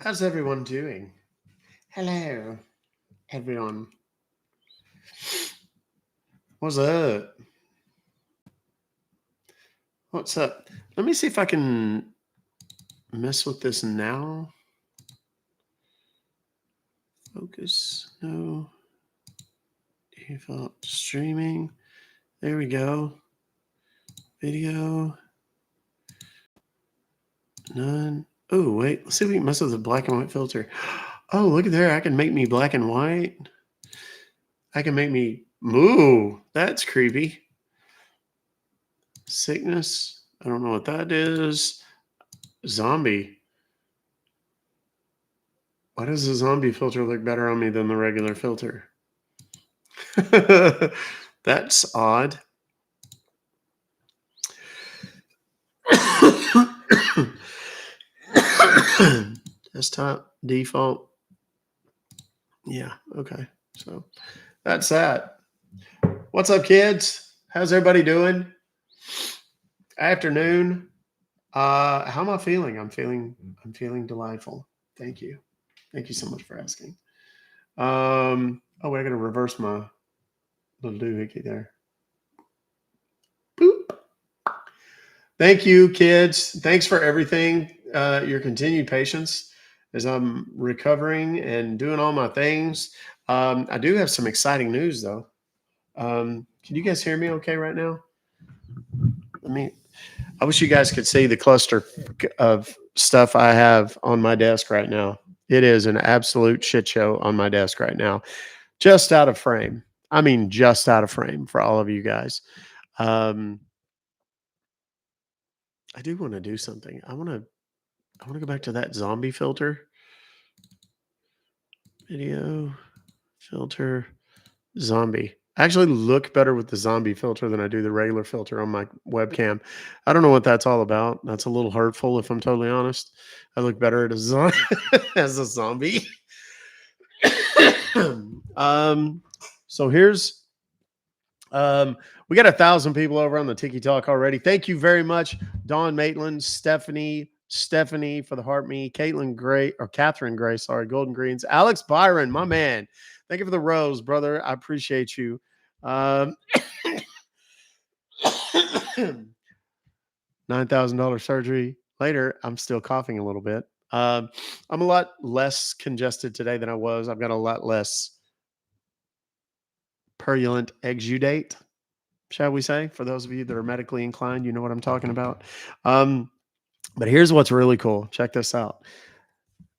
How's everyone doing? Hello, everyone. What's up? What's up? Let me see if I can mess with this now. Focus. No. Default streaming. There we go. Video. None. Oh, wait. Let's see if we can mess with the black and white filter. Oh, look at there. I can make me black and white. I can make me. Moo. That's creepy. Sickness. I don't know what that is. Zombie. Why does the zombie filter look better on me than the regular filter? That's odd. Desktop default. Yeah, okay. So that's that. What's up, kids? How's everybody doing? Afternoon. How am I feeling? I'm feeling delightful. Thank you. Thank you so much for asking. Oh wait, I gotta reverse my little doohickey there. Boop. Thank you, kids. Thanks for everything. Your continued patience as I'm recovering and doing all my things. I do have some exciting news, though. Can you guys hear me okay right now? Let me. I wish you guys could see the cluster of stuff I have on my desk right now. It is an absolute shit show on my desk right now. Just out of frame. I mean, just out of frame for all of you guys. Um, I do want to do something. I want to go back to that zombie filter. Video filter zombie. I actually look better with the zombie filter than I do the regular filter on my webcam. I don't know what that's all about. That's a little hurtful, if I'm totally honest. I look better as a zombie. um, so here's we got 1,000 people over on the Tiki Talk already. Thank you very much, Dawn Maitland, Stephanie for the heart me, Caitlin Gray or Catherine Gray, sorry, Golden Greens, Alex Byron, my man. Thank you for the rose, brother. I appreciate you. $9,000 surgery later. I'm still coughing a little bit. I'm a lot less congested today than I was. I've got a lot less purulent exudate, shall we say? For those of you that are medically inclined, you know what I'm talking about. But here's what's really cool. Check this out.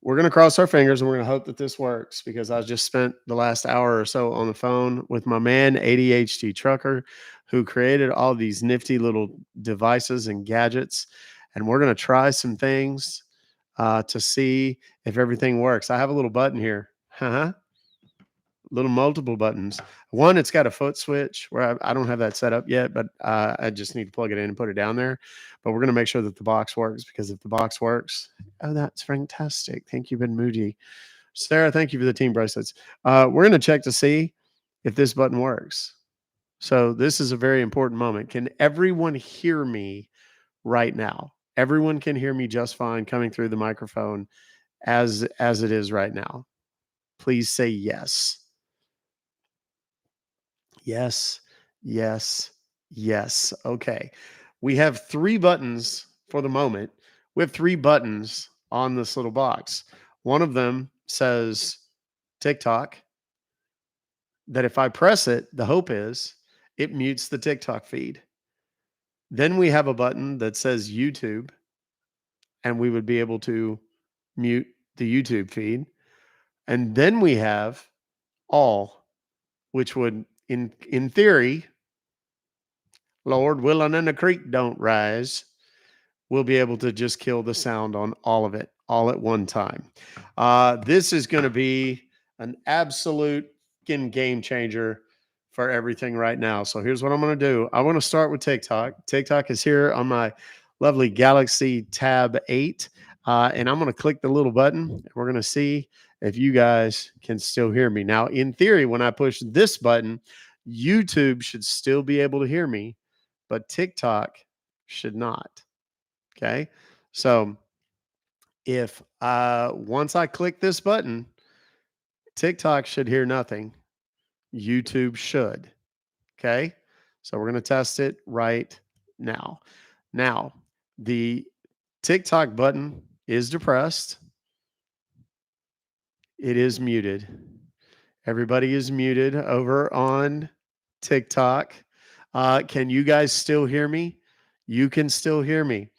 We're going to cross our fingers and we're going to hope that this works because I just spent the last hour or so on the phone with my man, ADHD Trucker, who created all these nifty little devices and gadgets. And we're going to try some things to see if everything works. I have a little button here. Little multiple buttons. One, it's got a foot switch where I don't have that set up yet, but I just need to plug it in and put it down there. But we're going to make sure that the box works because if the box works, oh, that's fantastic. Thank you, Ben Moody. Sarah, thank you for the team bracelets. We're going to check to see if this button works. So this is a very important moment. Can everyone hear me right now? Everyone can hear me just fine coming through the microphone as it is right now. Please say yes. Yes, yes, yes. Okay. We have 3 buttons for the moment. We have 3 buttons on this little box. One of them says TikTok. That if I press it, the hope is it mutes the TikTok feed. Then we have a button that says YouTube, and we would be able to mute the YouTube feed. And then we have all, which would in theory, Lord willing and the creek don't rise, we'll be able to just kill the sound on all of it all at one time. This is going to be an absolute game changer for everything right now. So here's what I'm going to do. I want to start with TikTok. TikTok is here on my lovely Galaxy Tab 8. And I'm going to click the little button. And we're going to see if you guys can still hear me. Now, in theory, when I push this button, YouTube should still be able to hear me, but TikTok should not. Okay. So If once I click this button, TikTok should hear nothing. YouTube should. Okay. So we're going to test it right now. Now, the TikTok button is depressed. It is muted. Everybody is muted over on TikTok. Can you guys still hear me? You can still hear me.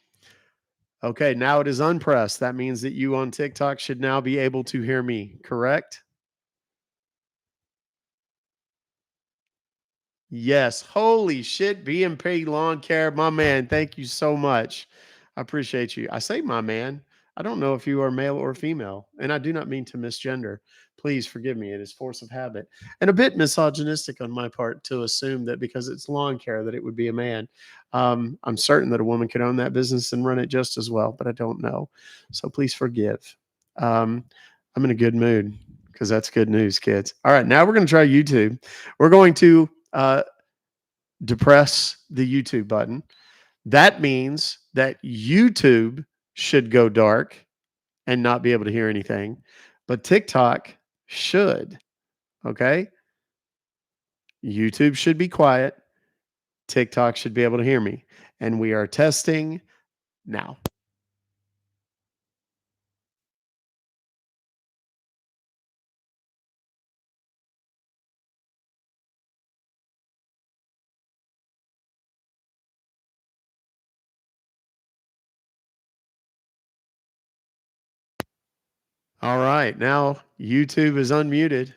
Okay, now it is unpressed. That means that you on TikTok should now be able to hear me, correct? Yes. Holy shit, BMP Lawn Care, my man. Thank you so much. I appreciate you. I say my man. I don't know if you are male or female, and I do not mean to misgender. Please forgive me. It is force of habit and a bit misogynistic on my part to assume that because it's lawn care that it would be a man. I'm certain that a woman could own that business and run it just as well, but I don't know. So please forgive. Um, I'm in a good mood because that's good news, kids. All right, now we're going to try YouTube. We're going to depress the YouTube button. That means that YouTube should go dark and not be able to hear anything, but TikTok should. Okay. YouTube should be quiet. TikTok should be able to hear me. And we are testing now. All right. Now YouTube is unmuted.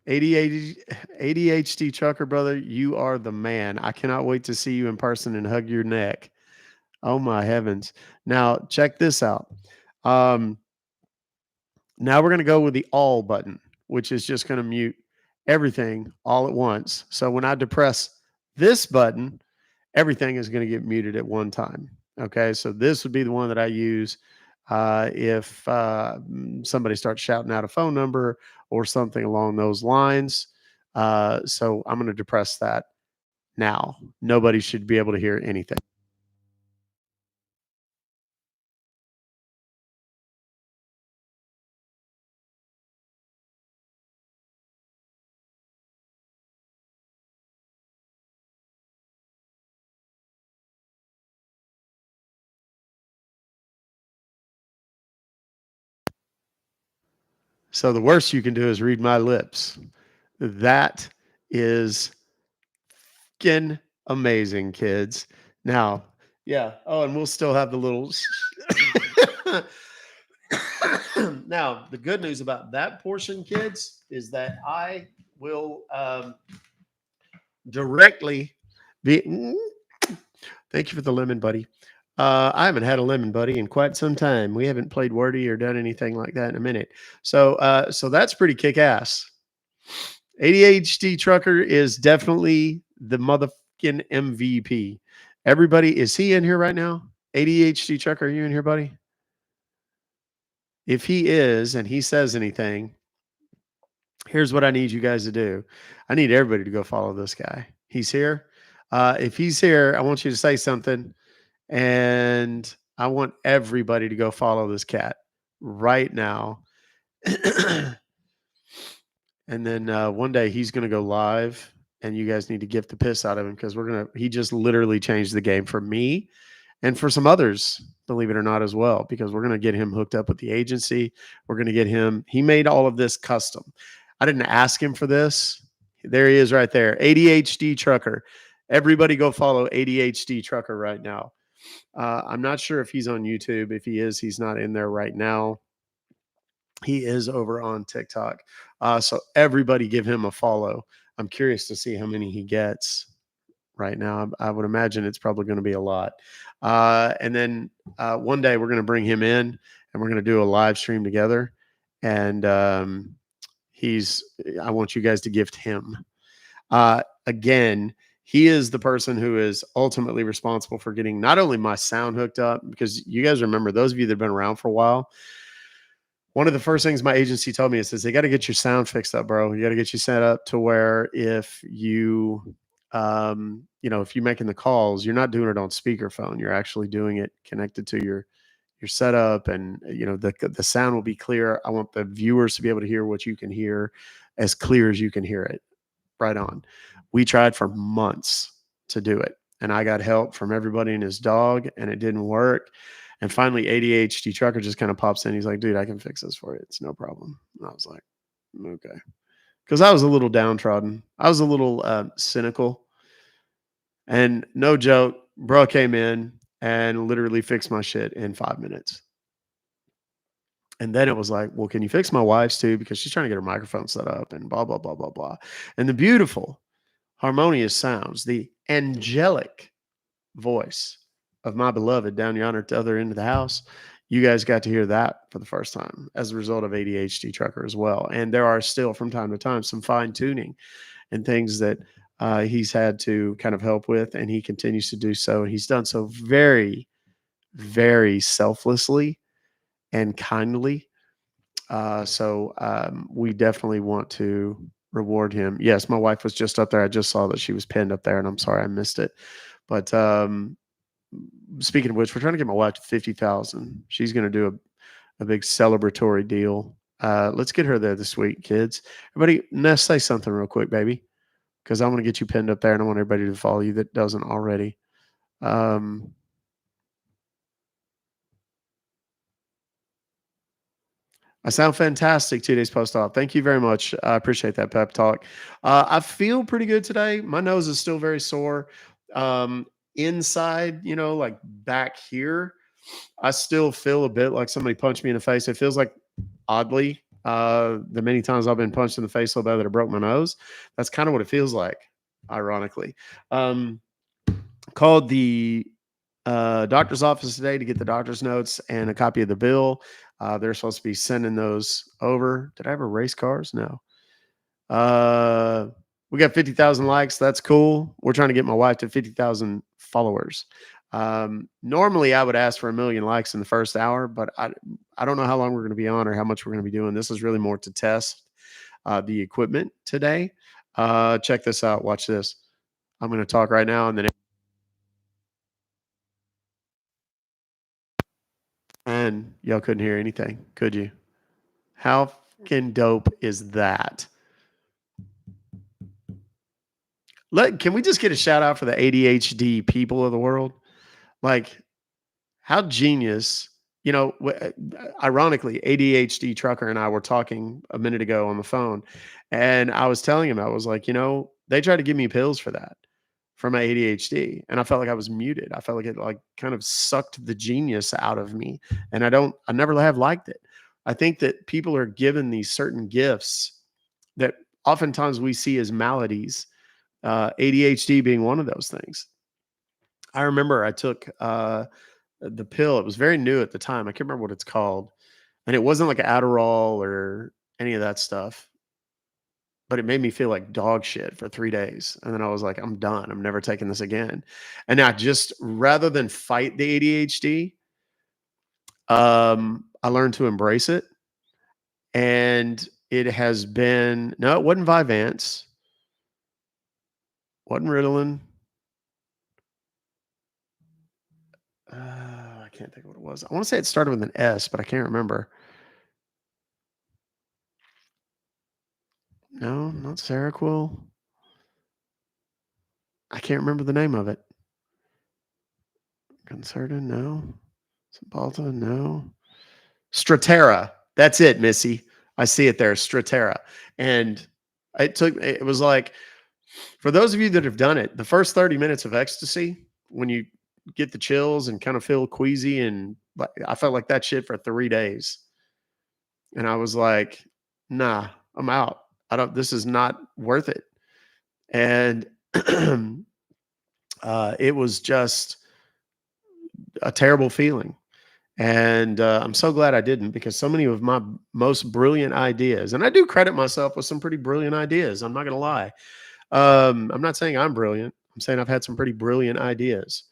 ADHD trucker brother, you are the man. I cannot wait to see you in person and hug your neck. Oh my heavens. Now check this out. Um, Now we're going to go with the all button, which is just going to mute everything all at once. So when I depress this button, everything is going to get muted at one time. Okay. So this would be the one that I use if somebody starts shouting out a phone number or something along those lines. So I'm going to depress that now. Nobody should be able to hear anything. So the worst you can do is read my lips. That is freaking amazing, kids. Now, yeah. Oh, and we'll still have the little. Now, the good news about that portion, kids, is that I will directly be. Thank you for the lemon, buddy. I haven't had a lemon buddy in quite some time. We haven't played wordy or done anything like that in a minute. So that's pretty kick ass. ADHD trucker is definitely the motherfucking MVP. Everybody, is he in here right now? ADHD trucker, are you in here, buddy? If he is and he says anything, here's what I need you guys to do. I need everybody to go follow this guy. He's here. If he's here, I want you to say something, and I want everybody to go follow this cat right now. And then one day he's going to go live, and you guys need to gift the piss out of him because he just literally changed the game for me and for some others, believe it or not, as well, because we're going to get him hooked up with the agency. We're going to get him, he made all of this custom. I didn't ask him for this. There he is right there. ADHD trucker. Everybody go follow ADHD trucker right now. I'm not sure if he's on YouTube. If he is, he's not in there right now. He is over on TikTok. So everybody give him a follow. I'm curious to see how many he gets right now. I would imagine it's probably going to be a lot. And then one day we're going to bring him in and we're going to do a live stream together. And I want you guys to gift him. Again, he is the person who is ultimately responsible for getting not only my sound hooked up, because you guys remember, those of you that have been around for a while, one of the first things my agency told me is they got to get your sound fixed up, bro. You got to get you set up to where if you, if you're making the calls, you're not doing it on speakerphone. You're actually doing it connected to your your setup, and the sound will be clear. I want the viewers to be able to hear what you can hear as clear as you can hear it. Right on. We tried for months to do it, and I got help from everybody and his dog, and it didn't work. And finally, ADHD trucker just kind of pops in. He's like, "Dude, I can fix this for you. It's no problem." And I was like, "Okay," because I was a little downtrodden. I was a little cynical, and no joke, bro came in and literally fixed my shit in 5 minutes. And then it was like, "Well, can you fix my wife's too? Because she's trying to get her microphone set up and blah, blah, blah, blah, blah." And the beautiful, harmonious sounds, the angelic voice of my beloved down yonder at the other end of the house. You guys got to hear that for the first time as a result of ADHD trucker as well. And there are still from time to time some fine tuning and things that he's had to kind of help with, and he continues to do so. And he's done so very, very selflessly and kindly. So we definitely want to reward him. Yes, my wife was just up there. I just saw that she was pinned up there, and I'm sorry I missed it. But speaking of which, we're trying to get my wife to 50,000. She's going to do a big celebratory deal. Let's get her there this week, kids. Everybody, Ness, say something real quick, baby, because I want to get you pinned up there, and I want everybody to follow you that doesn't already. I sound fantastic 2 days post-op. Thank you very much. I appreciate that pep talk. I feel pretty good today. My nose is still very sore. Inside, like back here, I still feel a bit like somebody punched me in the face. It feels like oddly, the many times I've been punched in the face so bad that I broke my nose. That's kind of what it feels like, ironically. Called the doctor's office today to get the doctor's notes and a copy of the bill. They're supposed to be sending those over. Did I ever race cars? No. We got 50,000 likes. That's cool. We're trying to get my wife to 50,000 followers. Normally I would ask for 1,000,000 likes in the first hour, but I don't know how long we're going to be on or how much we're going to be doing. This is really more to test the equipment today. Check this out. Watch this. I'm going to talk right now, and then and y'all couldn't hear anything, could you? How fucking dope is that? Can we just get a shout out for the ADHD people of the world? Like, how genius, ironically, ADHD trucker and I were talking a minute ago on the phone, and I was telling him, I was like, they tried to give me pills for that, for my ADHD, and I felt like I was muted. I felt like it like kind of sucked the genius out of me, and I never have liked it. I think that people are given these certain gifts that oftentimes we see as maladies, ADHD being one of those things. I remember I took the pill. It was very new at the time. I can't remember what it's called. And it wasn't like Adderall or any of that stuff, but it made me feel like dog shit for 3 days. And then I was like, I'm done. I'm never taking this again. And I just, rather than fight the ADHD, I learned to embrace it. And it has been, no, it wasn't Vyvanse, wasn't Ritalin. I can't think of what it was. I want to say it started with an S, but I can't remember. No, not Seroquel. I can't remember the name of it. Concerta, no. Cymbalta, no. Strattera. That's it, Missy. I see it there, Strattera. And it was like, for those of you that have done it, the first 30 minutes of ecstasy, when you get the chills and kind of feel queasy, and I felt like that shit for 3 days. And I was like, nah, I'm out. This is not worth it. And it was just a terrible feeling. And I'm so glad I didn't, because so many of my most brilliant ideas, and I do credit myself with some pretty brilliant ideas. I'm not going to lie. I'm not saying I'm brilliant. I'm saying I've had some pretty brilliant ideas,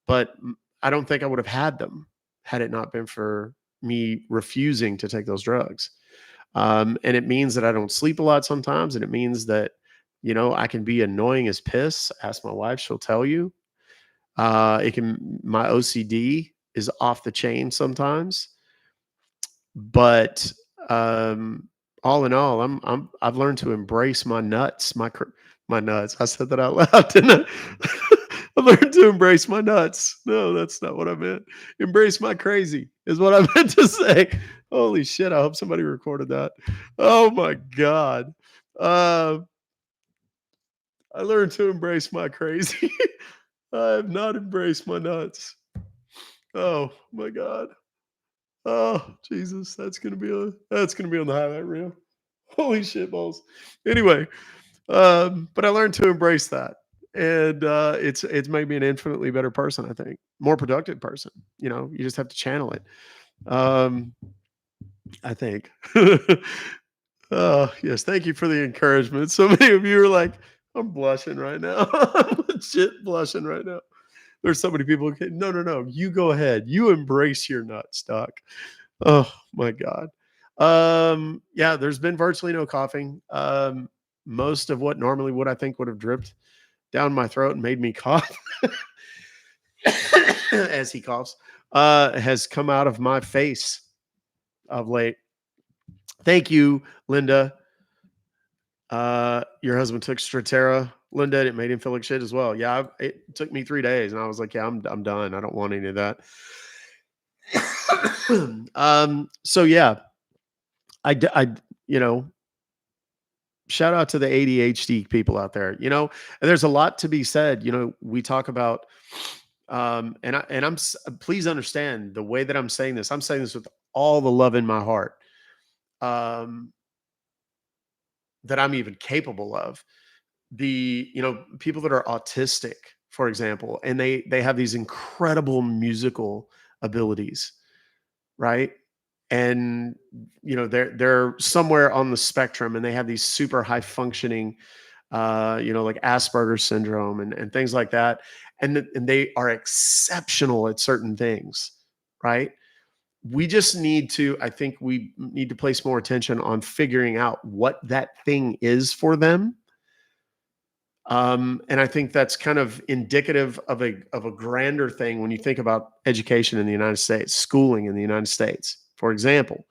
but I don't think I would have had them had it not been for me refusing to take those drugs. And it means that I don't sleep a lot sometimes. And it means that, I can be annoying as piss. Ask my wife, she'll tell you. My OCD is off the chain sometimes. But all in all, I've learned to embrace my nuts, my nuts. I said that out loud, didn't I? I learned to embrace my nuts. No, that's not what I meant. Embrace my crazy is what I meant to say. Holy shit! I hope somebody recorded that. Oh my god. Uh, I learned to embrace my crazy. I have not embraced my nuts. Oh my god. Oh Jesus, that's gonna be on the highlight reel. Holy shit balls. Anyway, but I learned to embrace that, and it's made me an infinitely better person. I think more productive person. You just have to channel it. Um, I think. Oh yes, thank you for the encouragement. So many of you are like, I'm blushing right now. I'm legit blushing right now. There's so many people. Okay, no, no, no. You go ahead. You embrace your nuts, Doc. Oh my God. Yeah, there's been virtually no coughing. Most of what normally would I think would have dripped down my throat and made me cough as he coughs, has come out of my face of late. Thank you, Linda. Your husband took Stratera. Linda, it made him feel like shit as well. Yeah, it took me 3 days, and I was like, yeah, I'm done. I don't want any of that. So yeah, you know, shout out to the ADHD people out there. And there's a lot to be said. We talk about, please understand the way that I'm saying this. I'm saying this with all the love in my heart, um, that I'm even capable of. People that are autistic, for example, and they have these incredible musical abilities, right? And they're somewhere on the spectrum, and they have these super high functioning, like Asperger's syndrome and things like that, and they are exceptional at certain things, right? I think we need to place more attention on figuring out what that thing is for them. And I think that's kind of indicative of a grander thing when you think about education in the United States, schooling in the United States. For example,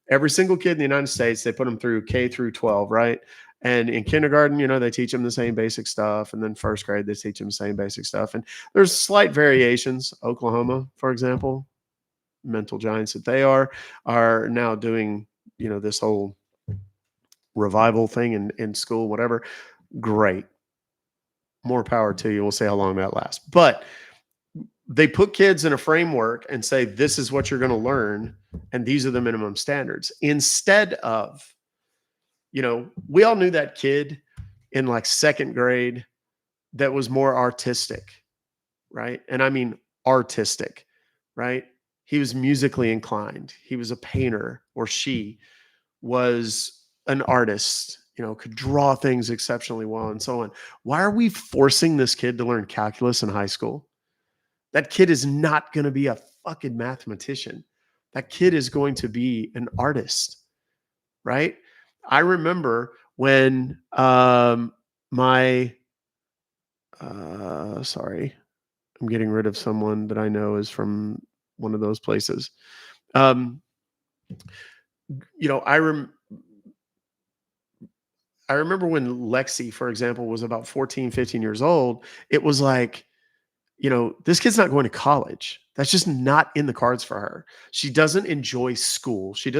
every single kid in the United States, they put them through K through 12, right? And in kindergarten, they teach them the same basic stuff. And then first grade, they teach them the same basic stuff. And there's slight variations. Oklahoma, for example, mental giants that they are now doing, this whole revival thing in school, whatever. Great. More power to you. We'll see how long that lasts. But they put kids in a framework and say, this is what you're going to learn. And these are the minimum standards. Instead of, we all knew that kid in like second grade that was more artistic, right? And I mean artistic, right? He was musically inclined. He was a painter, or she was an artist, could draw things exceptionally well and so on. Why are we forcing this kid to learn calculus in high school? That kid is not going to be a fucking mathematician. That kid is going to be an artist, right? I remember when sorry, I'm getting rid of someone that I know is from one of those places. Um, you know, I rem- I remember when Lexi, for example, was about 14, 15 years old, it was like, this kid's not going to college. That's just not in the cards for her. She doesn't enjoy school. She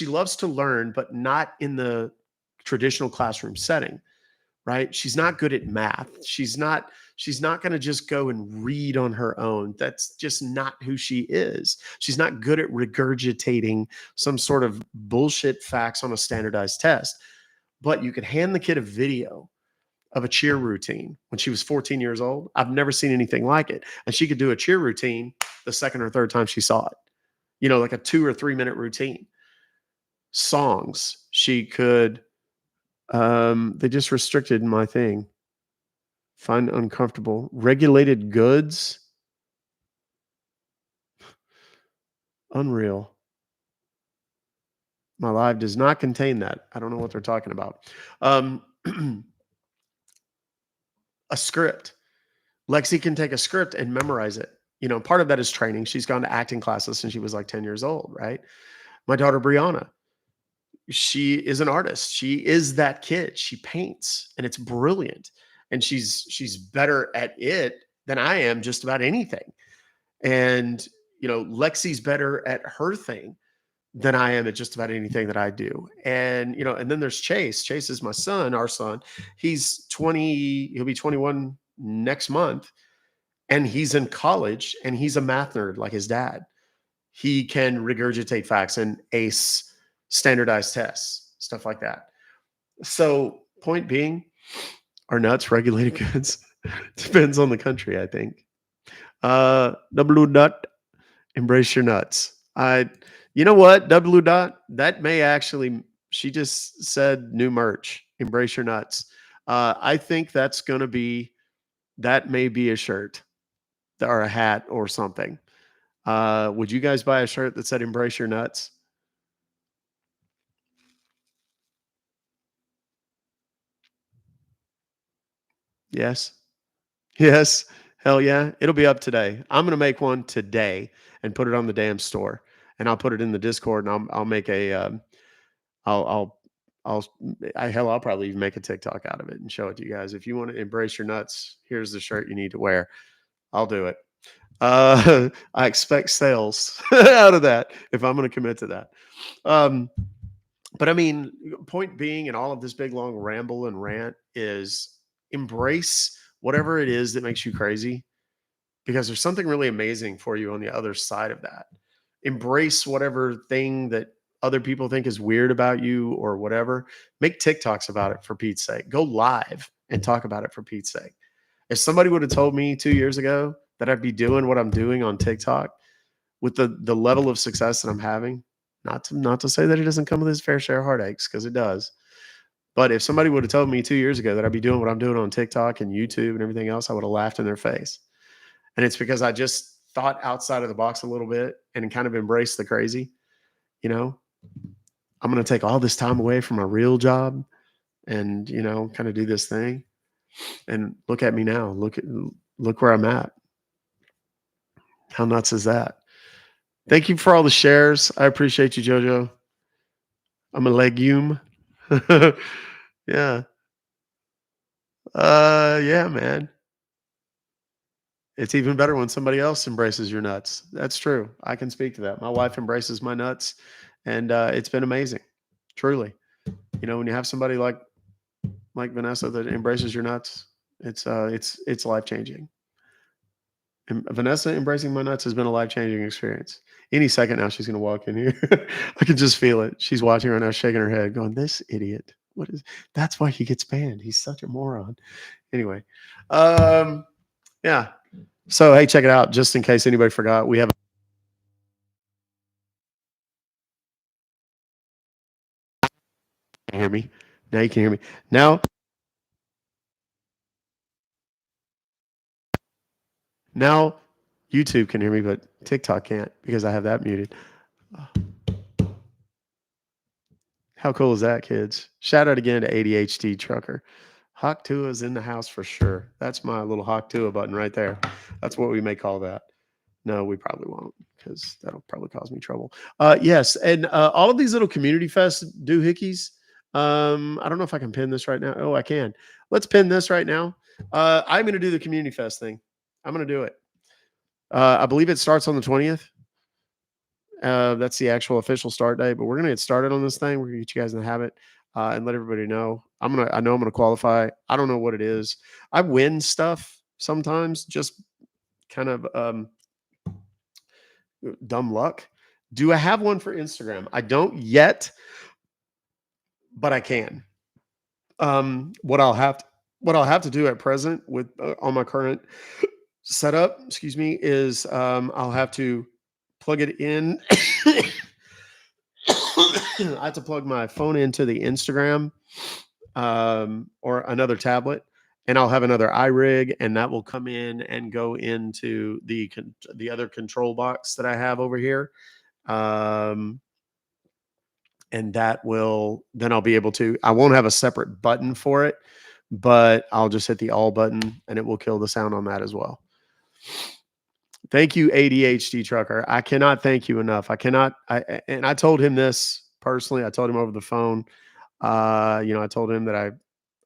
loves to learn, but not in the traditional classroom setting, right? She's not good at math. She's not going to just go and read on her own. That's just not who she is. She's not good at regurgitating some sort of bullshit facts on a standardized test. But you could hand the kid a video of a cheer routine when she was 14 years old. I've never seen anything like it. And she could do a cheer routine the second or third time she saw it, like a 2 or 3 minute routine. Songs, she could, they just restricted my thing. Find uncomfortable. Regulated goods. Unreal. My live does not contain that. I don't know what they're talking about. A script. Lexi can take a script and memorize it. part of that is training. She's gone to acting classes since she was like 10 years old, right? My daughter Brianna, she is an artist. She is that kid. She paints and it's brilliant. And she's better at it than I am just about anything. And Lexi's better at her thing than I am at just about anything that I do. And and then there's Chase. Chase is my son, our son. He's 20, he'll be 21 next month, and he's in college and he's a math nerd like his dad. He can regurgitate facts and ace standardized tests, stuff like that. So, point being, are nuts regulated goods? Depends on the country, I think. W nut, embrace your nuts. You know what? W dot, that may actually, she just said new merch, embrace your nuts. I think that may be a shirt or a hat or something. Would you guys buy a shirt that said embrace your nuts? Yes. Yes. Hell yeah. It'll be up today. I'm going to make one today and put it on the damn store. And I'll put it in the Discord, and I'll make I'll, I'll, I'll, I'll probably even make a TikTok out of it and show it to you guys. If you want to embrace your nuts, here's the shirt you need to wear. I'll do it. I expect sales out of that if I'm going to commit to that. But I mean, point being, in all of this big long ramble and rant is embrace whatever it is that makes you crazy, because there's something really amazing for you on the other side of that. Embrace whatever thing that other people think is weird about you or whatever. Make TikToks about it, for Pete's sake. Go live and talk about it, for Pete's sake. If somebody would have told me 2 years ago that I'd be doing what I'm doing on TikTok with the level of success that I'm having, not to say that it doesn't come with its fair share of heartaches, because it does. But if somebody would have told me 2 years ago that I'd be doing what I'm doing on TikTok and YouTube and everything else, I would have laughed in their face. And it's because I just thought outside of the box a little bit and kind of embraced the crazy. I'm going to take all this time away from my real job and, kind of do this thing. And look at me now. Look where I'm at. How nuts is that? Thank you for all the shares. I appreciate you, Jojo. I'm a legume. Yeah. Yeah, man. It's even better when somebody else embraces your nuts. That's true. I can speak to that. My wife embraces my nuts, and it's been amazing. Truly. When you have somebody like Vanessa that embraces your nuts, it's life-changing. And Vanessa embracing my nuts has been a life-changing experience. Any second now, she's going to walk in here. I can just feel it. She's watching right now, shaking her head, going, "This idiot. That's why he gets banned. He's such a moron." Anyway, yeah. So, hey, check it out. Just in case anybody forgot, we have. Can you hear me? Now you can hear me. Now YouTube can hear me, but TikTok can't because I have that muted. How cool is that, kids? Shout out again to ADHD Trucker. Hawk Tua is in the house for sure. That's my little Hawk Tua button right there. That's what we may call that. No, we probably won't, because that'll probably cause me trouble. Yes, and all of these little community fest doohickeys. I don't know if I can pin this right now. Oh, I can. Let's pin this right now. I'm going to do the community fest thing. I'm going to do it. I believe it starts on the 20th. That's the actual official start date, but we're going to get started on this thing. We're going to get you guys in the habit and let everybody know. I know I'm going to qualify. I don't know what it is. I win stuff sometimes, just kind of dumb luck. Do I have one for Instagram? I don't yet, but I can. What I'll have to do at present with on my current setup, excuse me, is I'll have to plug it in. I have to plug my phone into the Instagram or another tablet, and I'll have another iRig, and that will come in and go into the other control box that I have over here. And that will, then I'll be able to, I won't have a separate button for it, but I'll just hit the all button and it will kill the sound on that as well. Thank you, ADHD trucker. I cannot thank you enough. And I told him this personally. I told him over the phone. I told him that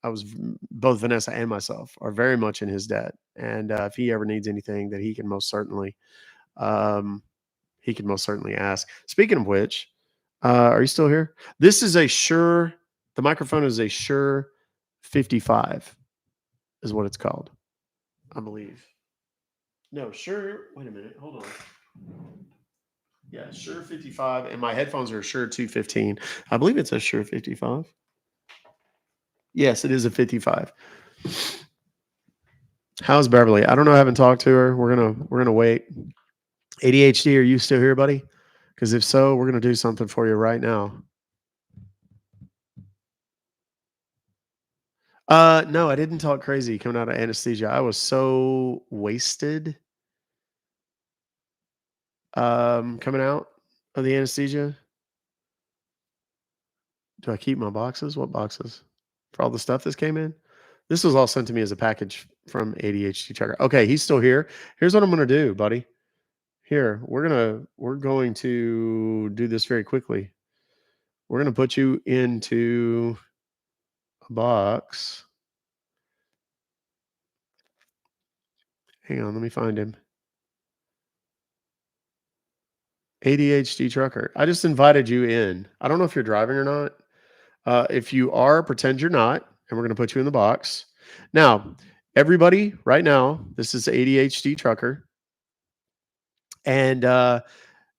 I was both Vanessa and myself are very much in his debt, and if he ever needs anything, that um, he can most certainly ask. Speaking of which, are you still here? This is a Shure. The microphone is a Shure 55, is what it's called, I believe. No, Shure. Wait a minute. Hold on. Yeah, Shure 55, and my headphones are Shure 215. I believe it's a Shure 55. Yes, it is a 55. How's Beverly? I don't know. I haven't talked to her. We're gonna wait. ADHD, are you still here, buddy? Because if so, we're gonna do something for you right now. No, I didn't talk crazy coming out of anesthesia. I was so wasted coming out of the anesthesia. Do I keep my boxes? What boxes? For all the stuff this came in? This was all sent to me as a package from ADHD Checker. Okay, he's still here. Here's what I'm gonna do, buddy. Here, we're going to do this very quickly. We're gonna put you into a box. Hang on, let me find him. ADHD trucker. I just invited you in. I don't know if you're driving or not. If you are, pretend you're not, and we're going to put you in the box. Now, everybody, right now, this is ADHD trucker, and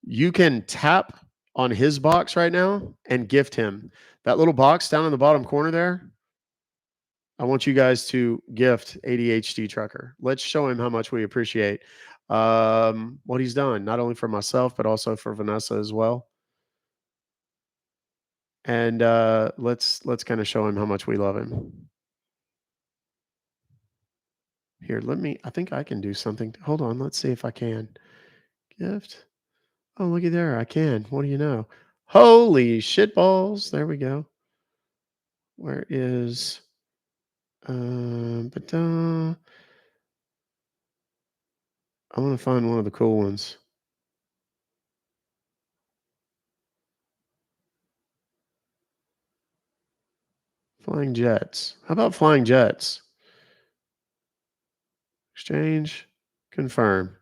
you can tap on his box right now and gift him that little box down in the bottom corner there. I want you guys to gift ADHD trucker. Let's show him how much we appreciate what he's done, not only for myself but also for Vanessa as well. And let's kind of show him how much we love him. Here, I think I can do something. Hold on, let's see if I can. Gift. Oh, looky there, I can. What do you know? Holy shit balls! There we go. Where is? But I want to find one of the cool ones. Flying jets. How about flying jets? Exchange. Confirm.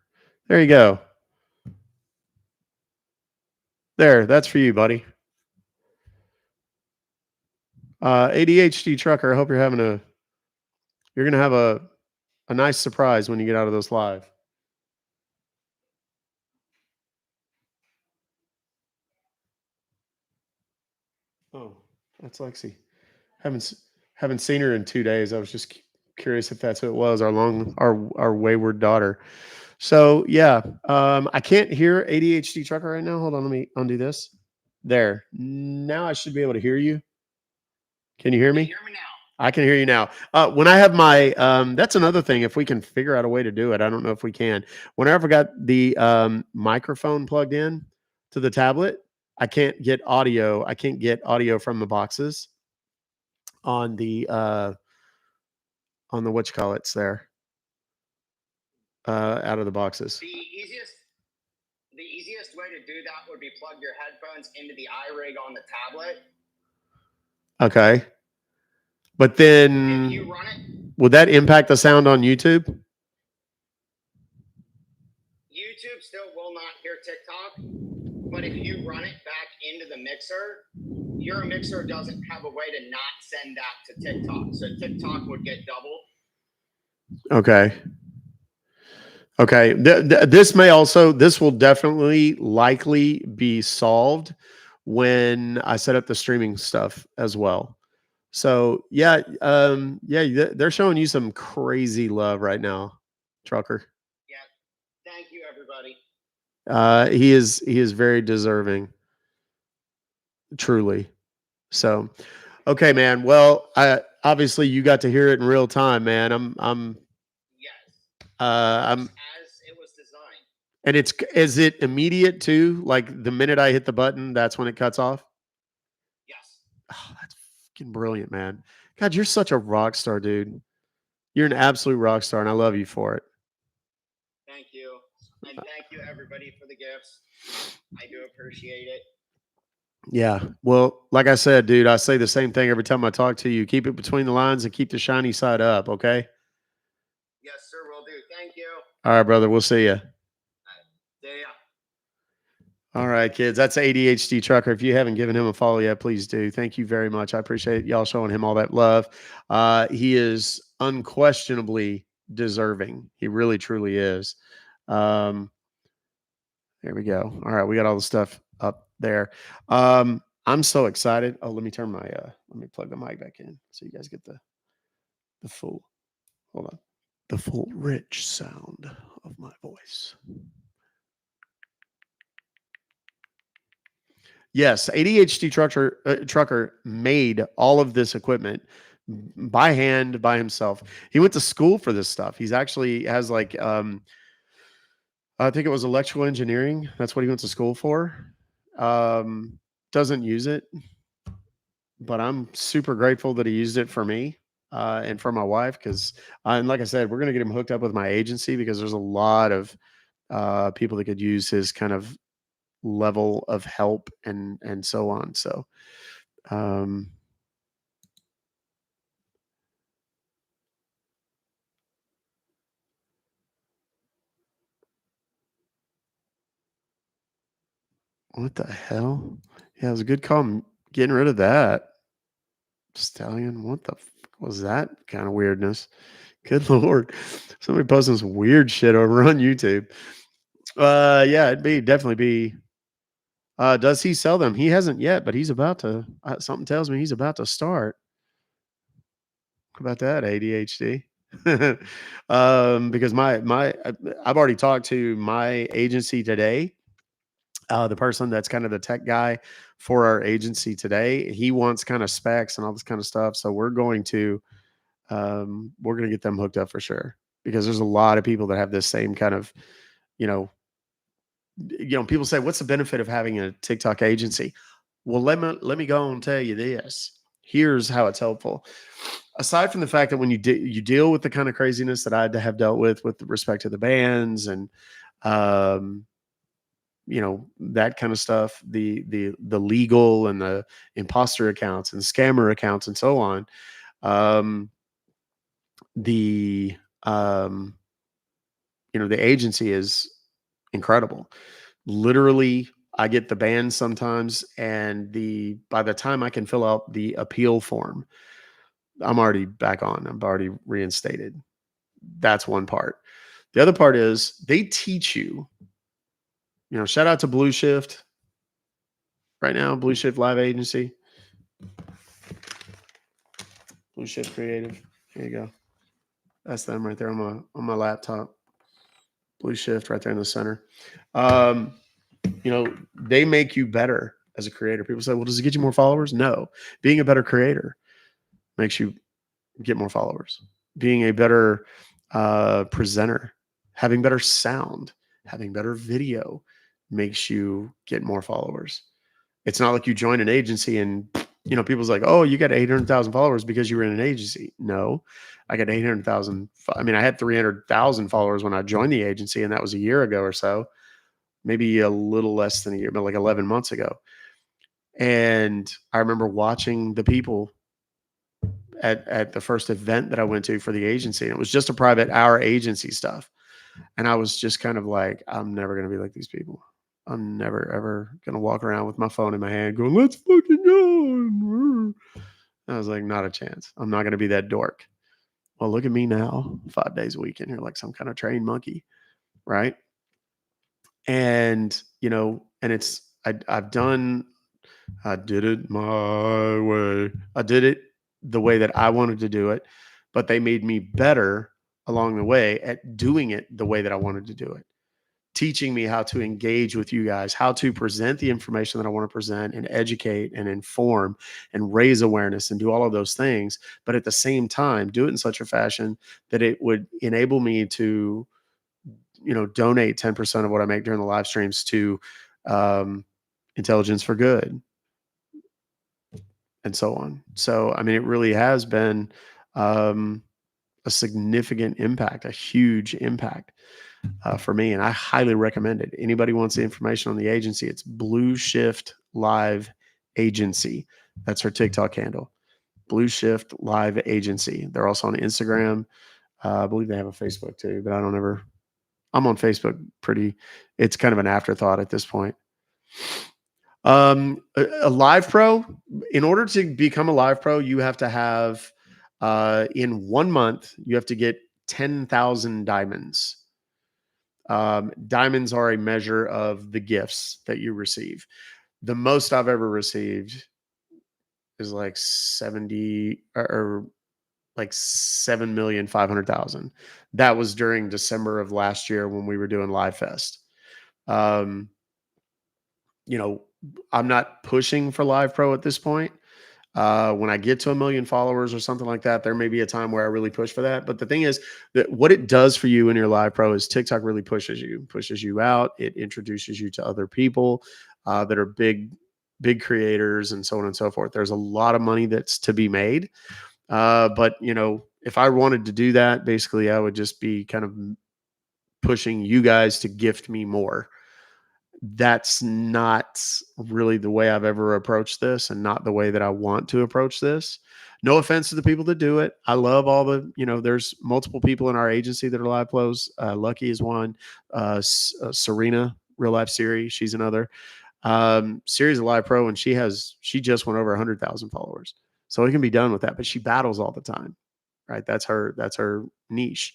There you go. There, that's for you, buddy. ADHD trucker. I hope you're gonna have a nice surprise when you get out of this live. Oh, that's Lexi. Haven't seen her in 2 days. I was just curious if that's who it was. Our wayward daughter. So yeah, I can't hear ADHD trucker right now. Hold on, let me undo this. There. Now I should be able to hear you. Can you hear me? Hear me now? I can hear you now. When I have my, that's another thing. If we can figure out a way to do it, I don't know if we can. Whenever I got the microphone plugged in to the tablet, I can't get audio. I can't get audio from the boxes on the what you call it's there out of the boxes. The easiest way to do that would be plug your headphones into the iRig on the tablet. Okay. But then if you run it, would that impact the sound on YouTube? YouTube still will not hear TikTok, but if you run it back into the mixer, your mixer doesn't have a way to not send that to TikTok. So TikTok would get double. Okay. Okay. This will definitely likely be solved when I set up the streaming stuff as well. So yeah, they're showing you some crazy love right now, trucker. Yeah. Thank you, everybody. He is very deserving, truly. So, okay, man. Well, obviously you got to hear it in real time, man. Yes. I'm as it was designed. And is it immediate too? Like the minute I hit the button, that's when it cuts off? Yes. Oh, that's fucking brilliant, man. God, you're such a rock star, dude. You're an absolute rock star, and I love you for it. Thank you. And thank you, everybody, for the gifts. I do appreciate it. Yeah. Well, like I said, dude, I say the same thing every time I talk to you. Keep it between the lines and keep the shiny side up. Okay. Yes, sir, will do. Thank you. All right, brother. We'll see you. See ya. All right, kids. That's ADHD Trucker. If you haven't given him a follow yet, please do. Thank you very much. I appreciate y'all showing him all that love. He is unquestionably deserving. He really, truly is. Um, there we go. All right, we got all the stuff up there. I'm so excited. Oh, let me turn my let me plug the mic back in so you guys get the full. Hold on. The full rich sound of my voice. Yes, ADHD trucker made all of this equipment by hand by himself. He went to school for this stuff. He's actually has like I think it was electrical engineering. That's what he went to school for. Doesn't use it, but I'm super grateful that he used it for me and for my wife because, and like I said, we're gonna get him hooked up with my agency because there's a lot of people that could use his kind of level of help and so on. So um what the hell? Yeah, it was a good call getting rid of that. Stallion, what the was that kind of weirdness? Good lord. Somebody posting some weird shit over on YouTube. Yeah, it'd be definitely be does he sell them? He hasn't yet, but he's about to. Something tells me he's about to start. How about that, ADHD? Because I've already talked to my agency today. The person that's kind of the tech guy for our agency today, he wants kind of specs and all this kind of stuff. So we're going to get them hooked up for sure because there's a lot of people that have this same kind of, you know, people say, what's the benefit of having a TikTok agency? Well, let me go and tell you this. Here's how it's helpful. Aside from the fact that when you deal with the kind of craziness that I have dealt with respect to the bans and um, that kind of stuff, the legal and the imposter accounts and scammer accounts and so on, the um, the agency is incredible. Literally, I get the ban sometimes, and by the time I can fill out the appeal form, I'm already back on. I'm already reinstated. That's one part. The other part is they teach you. Shout out to Blue Shift right now, Blue Shift Live Agency, Blue Shift Creative. Here you go. That's them right there on my laptop. Blue Shift right there in the center. Um, they make you better as a creator. People say, well, does it get you more followers? No. Being a better creator makes you get more followers. Being a better presenter, having better sound, having better video makes you get more followers. It's not like you join an agency and people's like, oh, you got 800,000 followers because you were in an agency. No, I got 800,000. I mean, I had 300,000 followers when I joined the agency, and that was a year ago or so, maybe a little less than a year, but like 11 months ago. And I remember watching the people at the first event that I went to for the agency. And it was just a private hour agency stuff. And I was just kind of like, I'm never going to be like these people. I'm never, ever going to walk around with my phone in my hand going, let's fucking go. I was like, not a chance. I'm not going to be that dork. Well, look at me now, 5 days a week in here like some kind of trained monkey. Right. And, I did it my way. I did it the way that I wanted to do it, but they made me better along the way at doing it the way that I wanted to do it, teaching me how to engage with you guys, how to present the information that I want to present and educate and inform and raise awareness and do all of those things. But at the same time, do it in such a fashion that it would enable me to, donate 10% of what I make during the live streams to Intelligence for Good and so on. So, I mean, it really has been a significant impact, a huge impact. for me, and I highly recommend it. Anybody wants the information on the agency, it's Blue Shift Live Agency. That's her TikTok handle, Blue Shift Live Agency. They're also on Instagram. I believe they have a Facebook too, but I'm on Facebook it's kind of an afterthought at this point. A live pro, in order to become a live pro, you have to have, in 1 month, you have to get 10,000 diamonds. Diamonds are a measure of the gifts that you receive. The most I've ever received is like 70 or like 7,500,000. That was during December of last year when we were doing Live Fest. Um, you know, I'm not pushing for Live Pro at this point. When I get to 1 million followers or something like that, there may be a time where I really push for that. But the thing is that what it does for you in your Live Pro is TikTok really pushes you out. It introduces you to other people that are big creators and so on and so forth. There's a lot of money that's to be made. But if I wanted to do that, basically I would just be kind of pushing you guys to gift me more. That's not really the way I've ever approached this, and not the way that I want to approach this. No offense to the people that do it. I love all there's multiple people in our agency that are live pros. Lucky is one. Serena, real life Siri, she's another. Siri's a live pro, and she just went over 100,000 followers. So it can be done with that, but she battles all the time, right? That's her niche.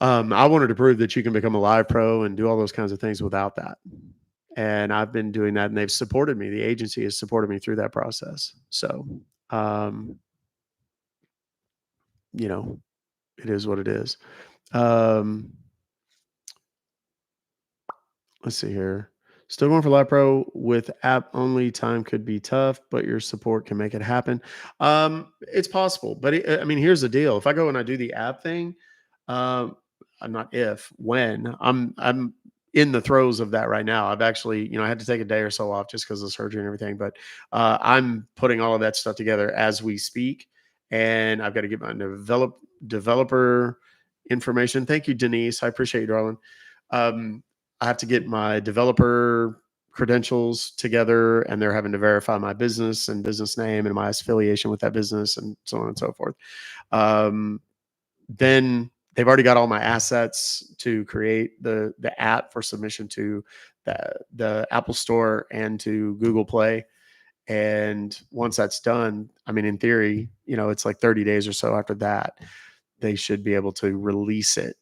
I wanted to prove that you can become a live pro and do all those kinds of things without that. And I've been doing that, and they've supported me. The agency has supported me through that process. So, it is what it is. Let's see here. Still going for Live Pro with app only. Time could be tough, but your support can make it happen. It's possible, but here's the deal. If I go and I do the app thing, I'm not when I'm in the throes of that right now. I've actually, I had to take a day or so off just because of surgery and everything, but I'm putting all of that stuff together as we speak, and I've got to get my developer information. Thank you, Denise. I appreciate you, darling. I have to get my developer credentials together, and they're having to verify my business and business name and my affiliation with that business and so on and so forth. Then they've already got all my assets to create the app for submission to the Apple Store and to Google Play. And once that's done, in theory, it's like 30 days or so after that, they should be able to release it.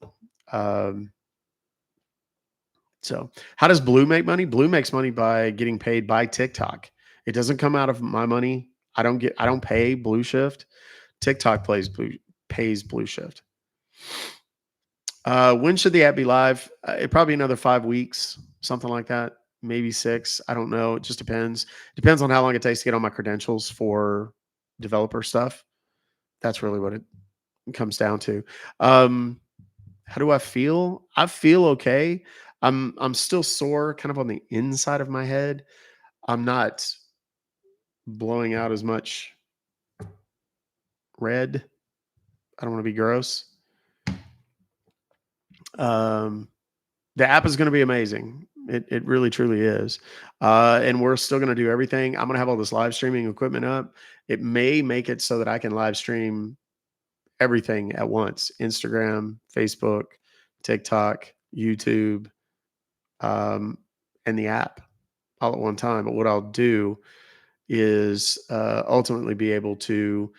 So how does Blue make money? Blue makes money by getting paid by TikTok. It doesn't come out of my money. I don't pay Blue Shift. TikTok pays Blue Shift. When should the app be live? Probably another 5 weeks, something like that. Maybe 6. I don't know. It just depends. Depends on how long it takes to get all my credentials for developer stuff. That's really what it comes down to. How do I feel? I feel okay. I'm still sore kind of on the inside of my head. I'm not blowing out as much red. I don't want to be gross. The app is going to be amazing. It really truly is. And we're still going to do everything. I'm going to have all this live streaming equipment up. It may make it so that I can live stream everything at once: Instagram, Facebook, TikTok, YouTube, and the app all at one time. But what I'll do is ultimately be able to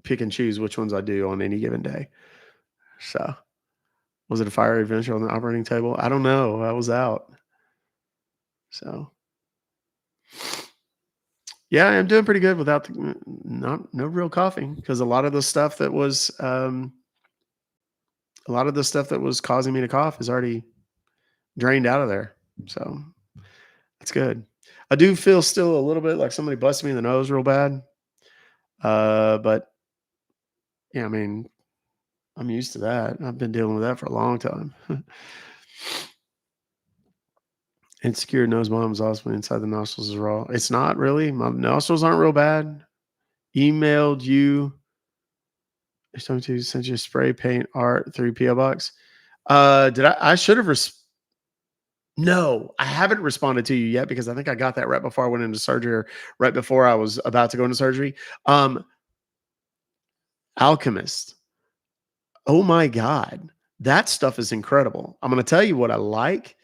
pick and choose which ones I do on any given day. So, was it a fiery adventure on the operating table? I don't know. I was out. So, yeah, I'm doing pretty good without no real coughing, because a lot of the stuff that was causing me to cough is already drained out of there. So that's good. I do feel still a little bit like somebody busted me in the nose real bad. But yeah, I'm used to that. I've been dealing with that for a long time. Insecure nose bomb is also inside the nostrils is raw. It's not really. My nostrils aren't real bad. Emailed you Something to send you spray paint art through PO box. Did I should have no, I haven't responded to you yet because I think I got that right before I went into surgery or right before I was about to go into surgery. Alchemist. Oh my God. That stuff is incredible. I'm going to tell you what I like.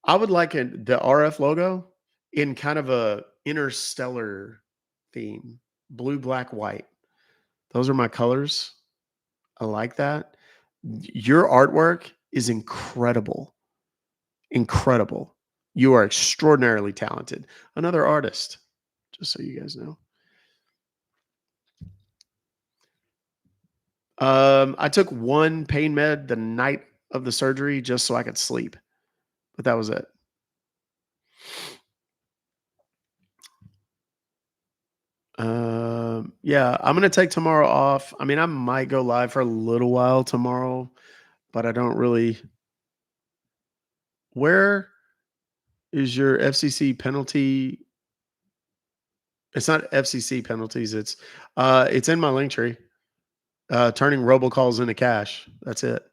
I would like the RF logo in kind of a interstellar theme, blue, black, white. Those are my colors. I like that. Your artwork is incredible. Incredible. You are extraordinarily talented. Another artist, just so you guys know. I took one pain med the night of the surgery just so I could sleep, but that was it. Yeah, I'm gonna take tomorrow off. I mean, I might go live for a little while tomorrow, but I don't really. Where is your FCC penalty? It's not FCC penalties. It's in my link tree. Turning robocalls into cash. That's it.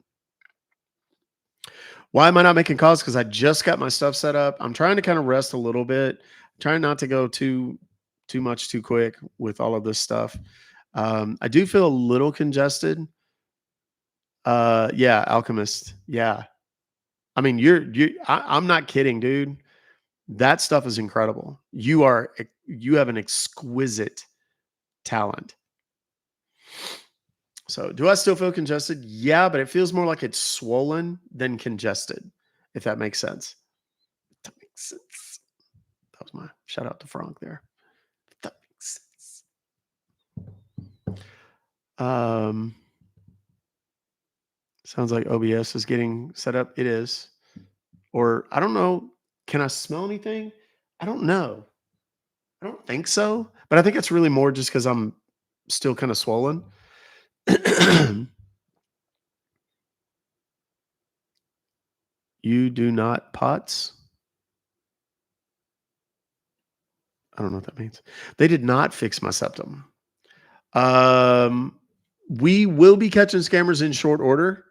Why am I not making calls? Because I just got my stuff set up. I'm trying to kind of rest a little bit, trying not to go too much too quick with all of this stuff. I do feel a little congested. Yeah, Alchemist. Yeah. I mean, I'm not kidding, dude. That stuff is incredible. You have an exquisite talent. So, do I still feel congested? Yeah, but it feels more like it's swollen than congested, if that makes sense. That makes sense. That was my shout out to Frank there. That makes sense. Sounds like OBS is getting set up. It is. Or I don't know. Can I smell anything? I don't know. I don't think so. But I think it's really more just because I'm still kind of swollen. You do not POTS? I don't know what that means. They did not fix my septum. We will be catching scammers in short order.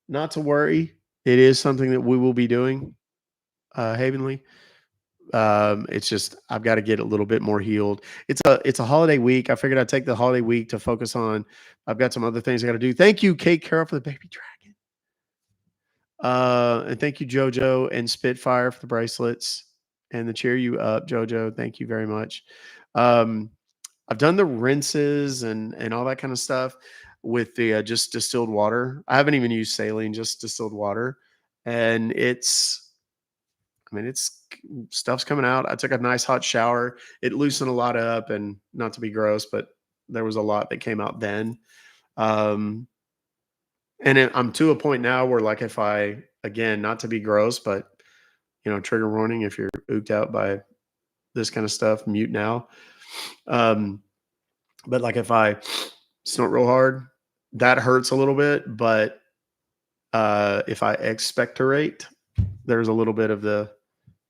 Not to worry. It is something that we will be doing, Havenly. It's just I've got to get a little bit more healed. It's a holiday week. I figured I'd take the holiday week to focus on. I've got some other things I got to do. Thank you, Kate Carroll, for the baby dragon. And thank you, JoJo and Spitfire, for the bracelets and the cheer you up, JoJo. Thank you very much. I've done the rinses and all that kind of stuff with the just distilled water. I haven't even used saline, just distilled water, and I mean, it's stuff's coming out. I took a nice hot shower. It loosened a lot up, and not to be gross, but there was a lot that came out then. I'm to a point now where, like, if I, again, not to be gross, but trigger warning if you're ooked out by this kind of stuff, mute now. But like if I snort real hard, that hurts a little bit. But if I expectorate, there's a little bit of the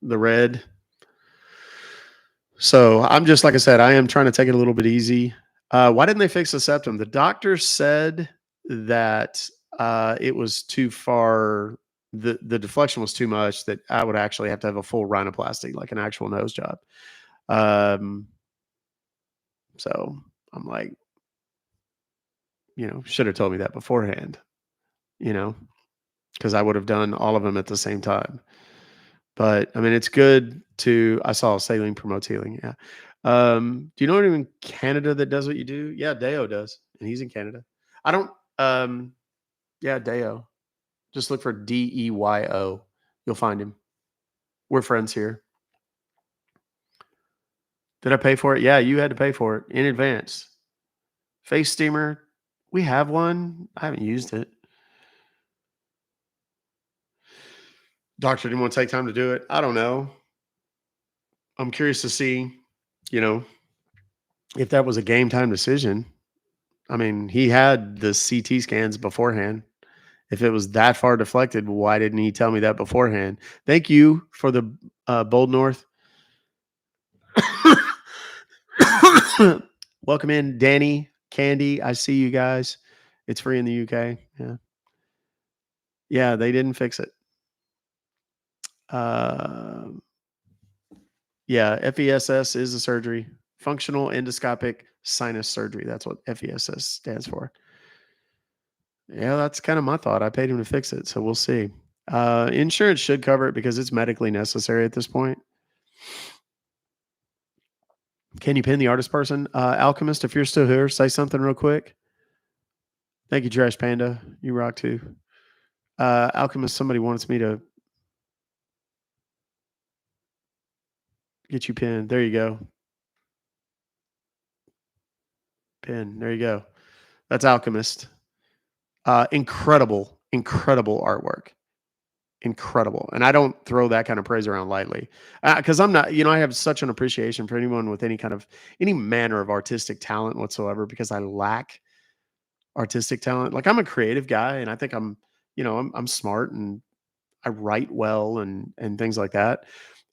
red. So I'm just, like I said, I am trying to take it a little bit easy. Why didn't they fix the septum? The doctor said that it was too far. The deflection was too much, that I would actually have to have a full rhinoplasty, like an actual nose job. So I'm like, should have told me that beforehand, because I would have done all of them at the same time. But I mean, it's good I saw Saline promotes healing. Yeah. Do you know anyone in Canada that does what you do? Yeah, Deo does, and he's in Canada. I don't. Yeah, Deo. Just look for DEYO. You'll find him. We're friends here. Did I pay for it? Yeah, you had to pay for it in advance. Face steamer. We have one. I haven't used it. Doctor didn't want to take time to do it. I don't know. I'm curious to see, if that was a game time decision. I mean, he had the CT scans beforehand. If it was that far deflected, why didn't he tell me that beforehand? Thank you for the Bold North. Welcome in, Danny, Candy, I see you guys. It's free in the UK. Yeah. Yeah, they didn't fix it. Um, yeah, FESS is a surgery. Functional endoscopic sinus surgery. That's what FESS stands for. Yeah, that's kind of my thought. I paid him to fix it, so we'll see. Insurance should cover it because it's medically necessary at this point. Can you pin the artist person? Alchemist, if you're still here, say something real quick. Thank you, Trash Panda. You rock too. Alchemist, somebody wants me to get you pinned. There you go. Pin. There you go. That's Alchemist. Incredible, incredible artwork. Incredible. And I don't throw that kind of praise around lightly because I'm not, I have such an appreciation for anyone with any manner of artistic talent whatsoever because I lack artistic talent. Like I'm a creative guy and I think I'm smart and I write well and things like that.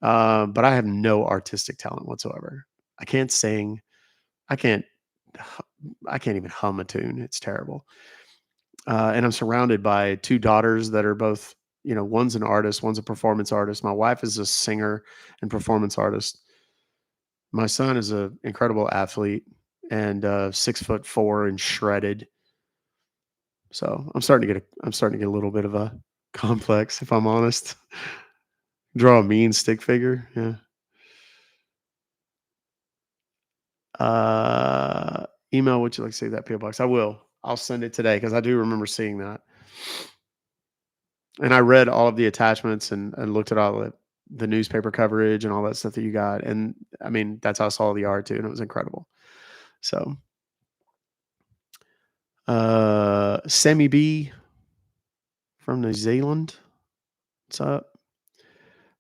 But I have no artistic talent whatsoever. I can't sing. I can't I can't even hum a tune. It's terrible. And I'm surrounded by two daughters that are both, one's an artist, one's a performance artist. My wife is a singer and performance artist. My son is an incredible athlete and 6'4" and shredded. So I'm starting to get a little bit of a complex, if I'm honest. Draw a mean stick figure. Yeah. Email, would you like to see that PO box? I will. I'll send it today because I do remember seeing that. And I read all of the attachments and looked at all the newspaper coverage and all that stuff that you got. And I mean, that's how I saw the art too, and it was incredible. So, Sammy B from New Zealand. What's up?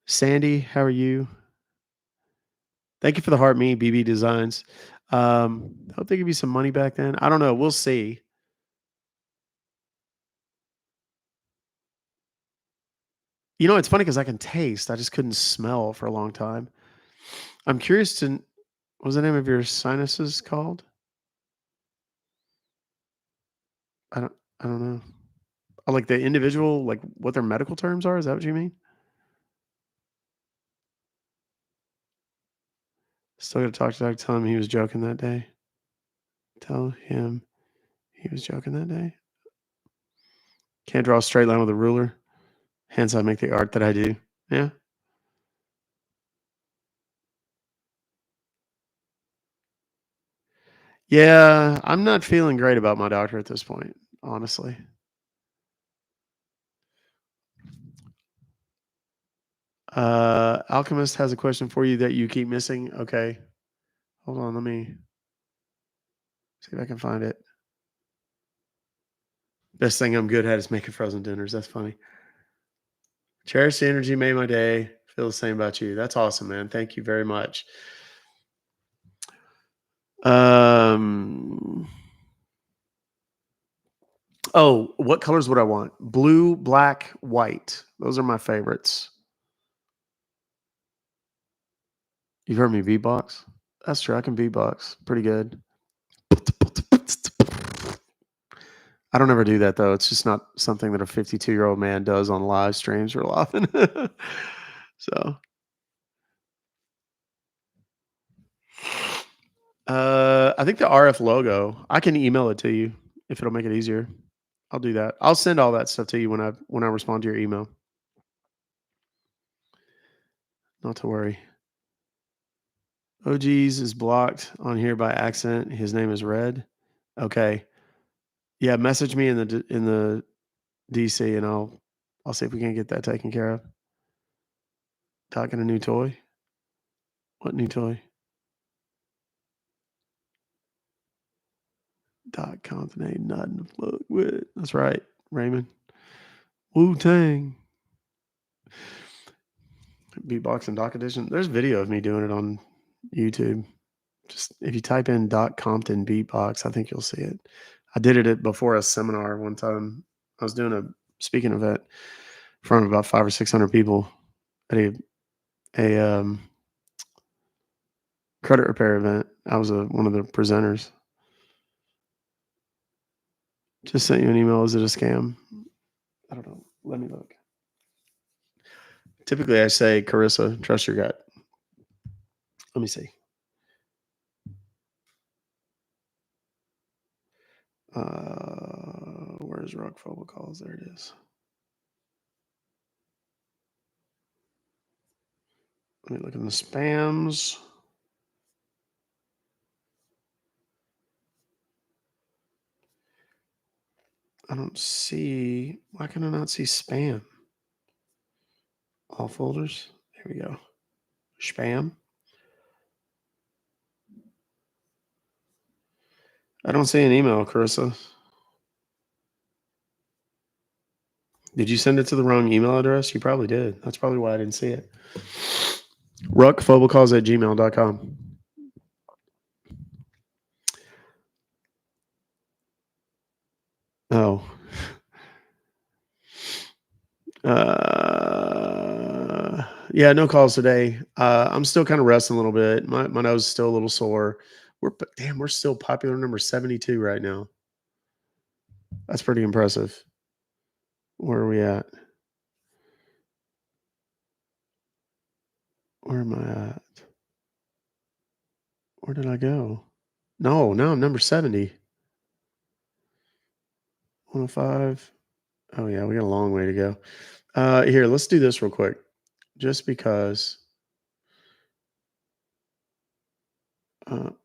Sandy, how are you? Thank you for the heart me, BB Designs. Hope they give you some money back then. I don't know. We'll see. It's funny because I can taste. I just couldn't smell for a long time. I'm curious to what's the name of your sinuses called? I don't I don't know. Oh, like the individual, like what their medical terms are? Is that what you mean? Still gotta talk to Doc, tell him he was joking that day. Tell him he was joking that day. Can't draw a straight line with a ruler. Hence I make the art that I do. Yeah. Yeah, I'm not feeling great about my doctor at this point, honestly. Alchemist has a question for you that you keep missing. Okay. Hold on, let me see if I can find it. Best thing I'm good at is making frozen dinners. That's funny. Cherish the energy made my day. Feel the same about you. That's awesome, man. Thank you very much. Um Oh, what colors would I want? Blue, black, white. Those are my favorites. You've heard me beatbox? That's true. I can beatbox pretty good. I don't ever do that though. It's just not something that a 52-year-old man does on live streams real often. So, I think the RF logo. I can email it to you if it'll make it easier. I'll do that. I'll send all that stuff to you when I respond to your email. Not to worry. OGs is blocked on here by accident. His name is Red. Okay. Yeah, message me in the DC and I'll see if we can get that taken care of. Talking a new toy? What new toy? .com ain't nothing to fuck with. That's right, Raymond. Wu Tang. Beatbox and Doc Edition. There's video of me doing it on YouTube. Just if you type in Compton beatbox, I think you'll see it. I did it before a seminar one time. I was doing a speaking event in front of about 500 or 600 people at a credit repair event. I was one of the presenters. Just sent you an email. Is it a scam? I don't know. Let me look. Typically, I say, Carissa, trust your gut. Let me see. Where's Ruck Fobocalls? There it is. Let me look in the spams. I don't see. Why can I not see spam? All folders. There we go. Spam. I don't see an email, Carissa. Did you send it to the wrong email address? You probably did. That's probably why I didn't see it. Ruckfobocalls@gmail.com. Oh. Yeah, no calls today. I'm still kind of resting a little bit. My nose is still a little sore. We're still popular number 72 right now. That's pretty impressive. Where are we at? Where am I at? Where did I go? No, now I'm number 70. 105. Oh yeah, we got a long way to go. Here, let's do this real quick. Just because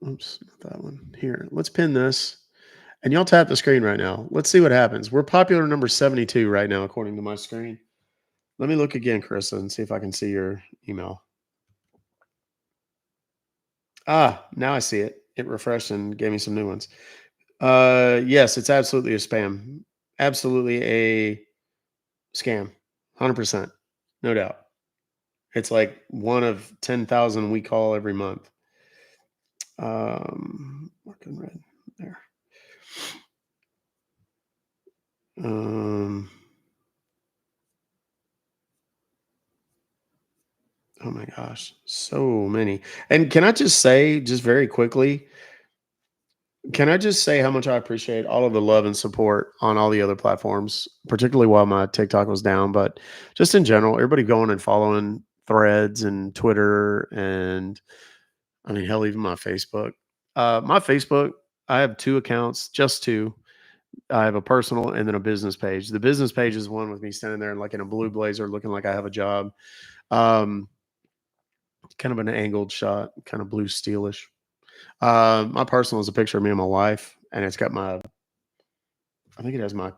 oops, not that one. Here, let's pin this. And y'all tap the screen right now. Let's see what happens. We're popular number 72 right now, according to my screen. Let me look again, Carissa, and see if I can see your email. Now I see it. It refreshed and gave me some new ones. Yes, it's absolutely a spam. Absolutely a scam. 100%. No doubt. It's like one of 10,000 we call every month. Marking red there. Oh my gosh, so many. And can I just say, just very quickly, can I just say how much I appreciate all of the love and support on all the other platforms, particularly while my TikTok was down, but just in general, everybody going and following Threads and Twitter and I mean, hell, even my Facebook. My Facebook, I have two accounts, just two. I have a personal and then a business page. The business page is one with me standing there like in a blue blazer, looking like I have a job. Um, Kind of an angled shot, kind of blue steelish. My personal is a picture of me and my wife, and it's got my. I think it has my.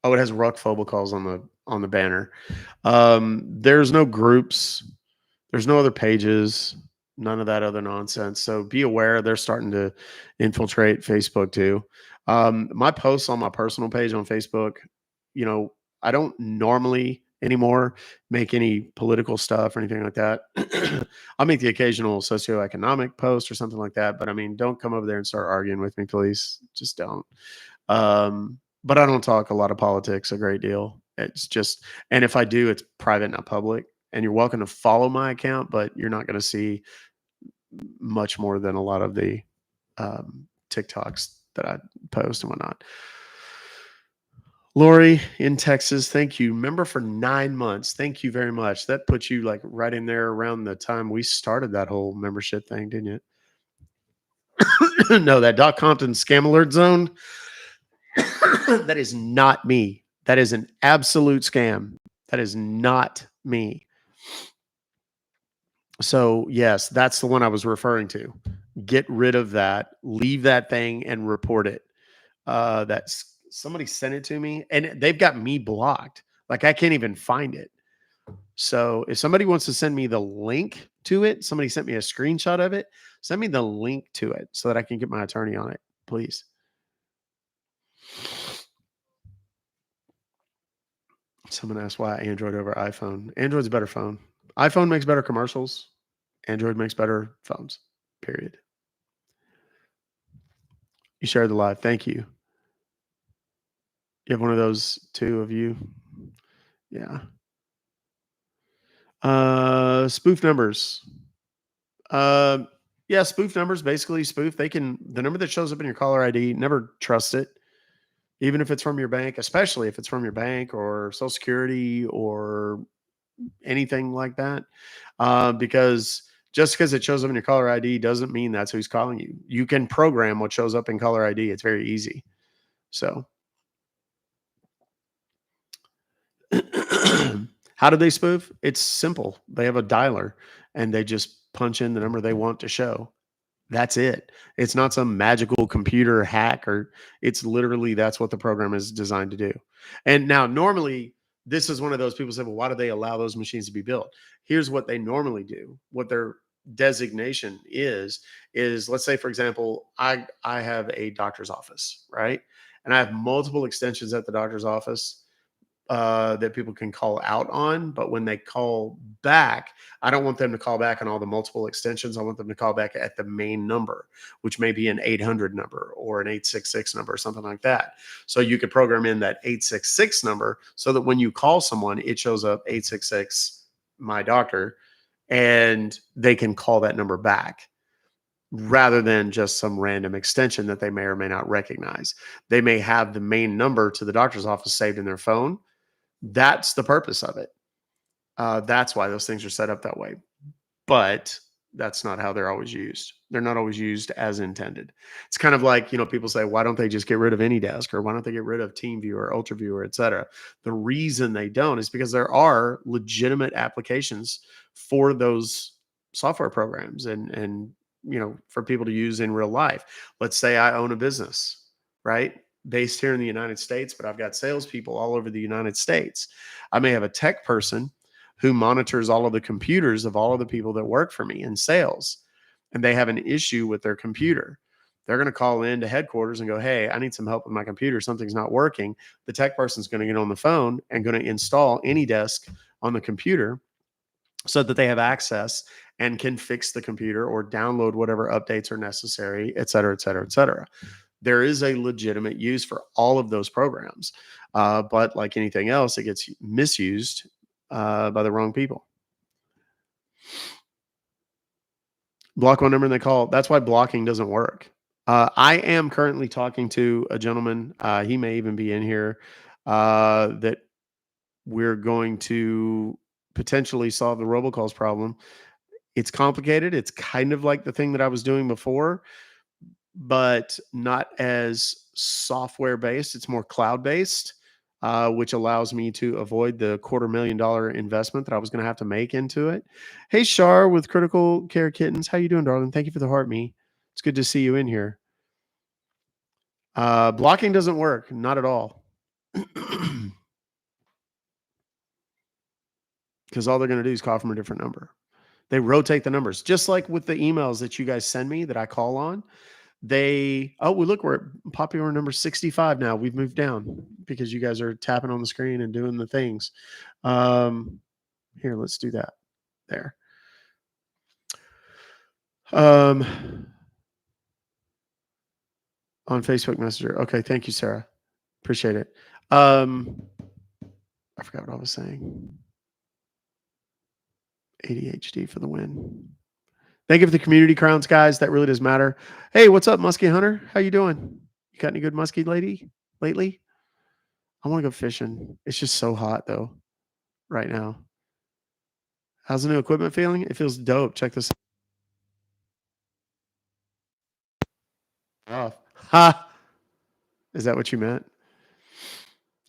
Oh, it has Ruck Fobocalls on the banner. There's no groups. There's no other pages. None of that other nonsense. So be aware they're starting to infiltrate Facebook too. My posts on my personal page on Facebook, you know, I don't normally anymore make any political stuff or anything like that. I'll make the occasional socioeconomic post or something like that. But I mean, don't come over there and start arguing with me, please. Just don't. But I don't talk a lot of politics a great deal. It's just, and if I do, it's private, not public. And you're welcome to follow my account, but you're not going to see much more than a lot of the TikToks that I post and whatnot. Lori in Texas, thank you. Member for 9 months. Thank you very much. That puts you like right in there around the time we started that whole membership thing, didn't you? No, that Doc Compton scam alert zone. That is not me. That is an absolute scam. That is not me. So, yes, that's the one I was referring to. Get rid of that. Leave that thing and report it. That's somebody sent it to me and they've got me blocked. Like I can't even find it. So, if somebody wants to send me the link to it, somebody sent me a screenshot of it, send me the link to it so that I can get my attorney on it, please. Someone asked why Android over iPhone. Android's a better phone. iPhone makes better commercials. Android makes better phones. Period. You shared the live. Thank you. You have one of those two of you. Yeah. Spoof numbers. Yeah, spoof numbers basically spoof. The number that shows up in your caller ID, never trust it. even if it's from your bank, especially if it's from your bank or Social Security or anything like that. Because just because it shows up in your caller ID doesn't mean that's who's calling you. You can program what shows up in caller ID. It's very easy. So, how do they spoof? It's simple. They have a dialer and they just punch in the number they want to show. That's it. It's not some magical computer hack, or it's literally that's what the program is designed to do. And now, normally, this is one of those people say, well, why do they allow those machines to be built? Here's what they normally do. What their designation is let's say, for example, I have a doctor's office, right? And I have multiple extensions at the doctor's office that people can call out on. But when they call back, I don't want them to call back on all the multiple extensions. I want them to call back at the main number, which may be an 800 number or an 866 number or something like that. So you could program in that 866 number so that when you call someone, it shows up 866, my doctor, and they can call that number back rather than just some random extension that they may or may not recognize. They may have the main number to the doctor's office saved in their phone. That's the purpose of it. That's why those things are set up that way. But that's not how they're always used. They're not always used as intended. It's kind of like, people say, why don't they just get rid of AnyDesk, or why don't they get rid of TeamViewer, UltraViewer, et cetera? The reason they don't is because there are legitimate applications for those software programs and for people to use in real life. Let's say I own a business, right? Based here in the United States, but I've got salespeople all over the United States. I may have a tech person who monitors all of the computers of all of the people that work for me in sales, and they have an issue with their computer. They're going to call in to headquarters and go, hey, I need some help with my computer. Something's not working. The tech person's going to get on the phone and going to install AnyDesk on the computer so that they have access and can fix the computer or download whatever updates are necessary, et cetera, et cetera, et cetera. There is a legitimate use for all of those programs. But like anything else, it gets misused by the wrong people. Block one number and they call. That's why blocking doesn't work. I am currently talking to a gentleman. He may even be in here that we're going to potentially solve the robocalls problem. It's complicated. It's kind of like the thing that I was doing before, but not as software based. It's more cloud based, which allows me to avoid the $250,000 investment that I was going to have to make into it. Hey, Shar with Critical Care Kittens. How you doing, darling? Thank you for the heart, me. It's good to see you in here. Blocking doesn't work. Not at all. Because all they're going to do is call from a different number. They rotate the numbers, just like with the emails that you guys send me that I call on. Well, look, we're at popular number 65 now. We've moved down because you guys are tapping on the screen and doing the things. Here, let's do that. There. On Facebook Messenger. Okay, thank you, Sarah. Appreciate it. I forgot what I was saying. ADHD for the win. Thank you for the community crowns, guys. That really does matter. Hey, what's up, Muskie Hunter? How you doing? You got any good muskie lady lately? I want to go fishing. It's just so hot though right now. How's the new equipment feeling? It feels dope. Check this out. Ha! Is that what you meant?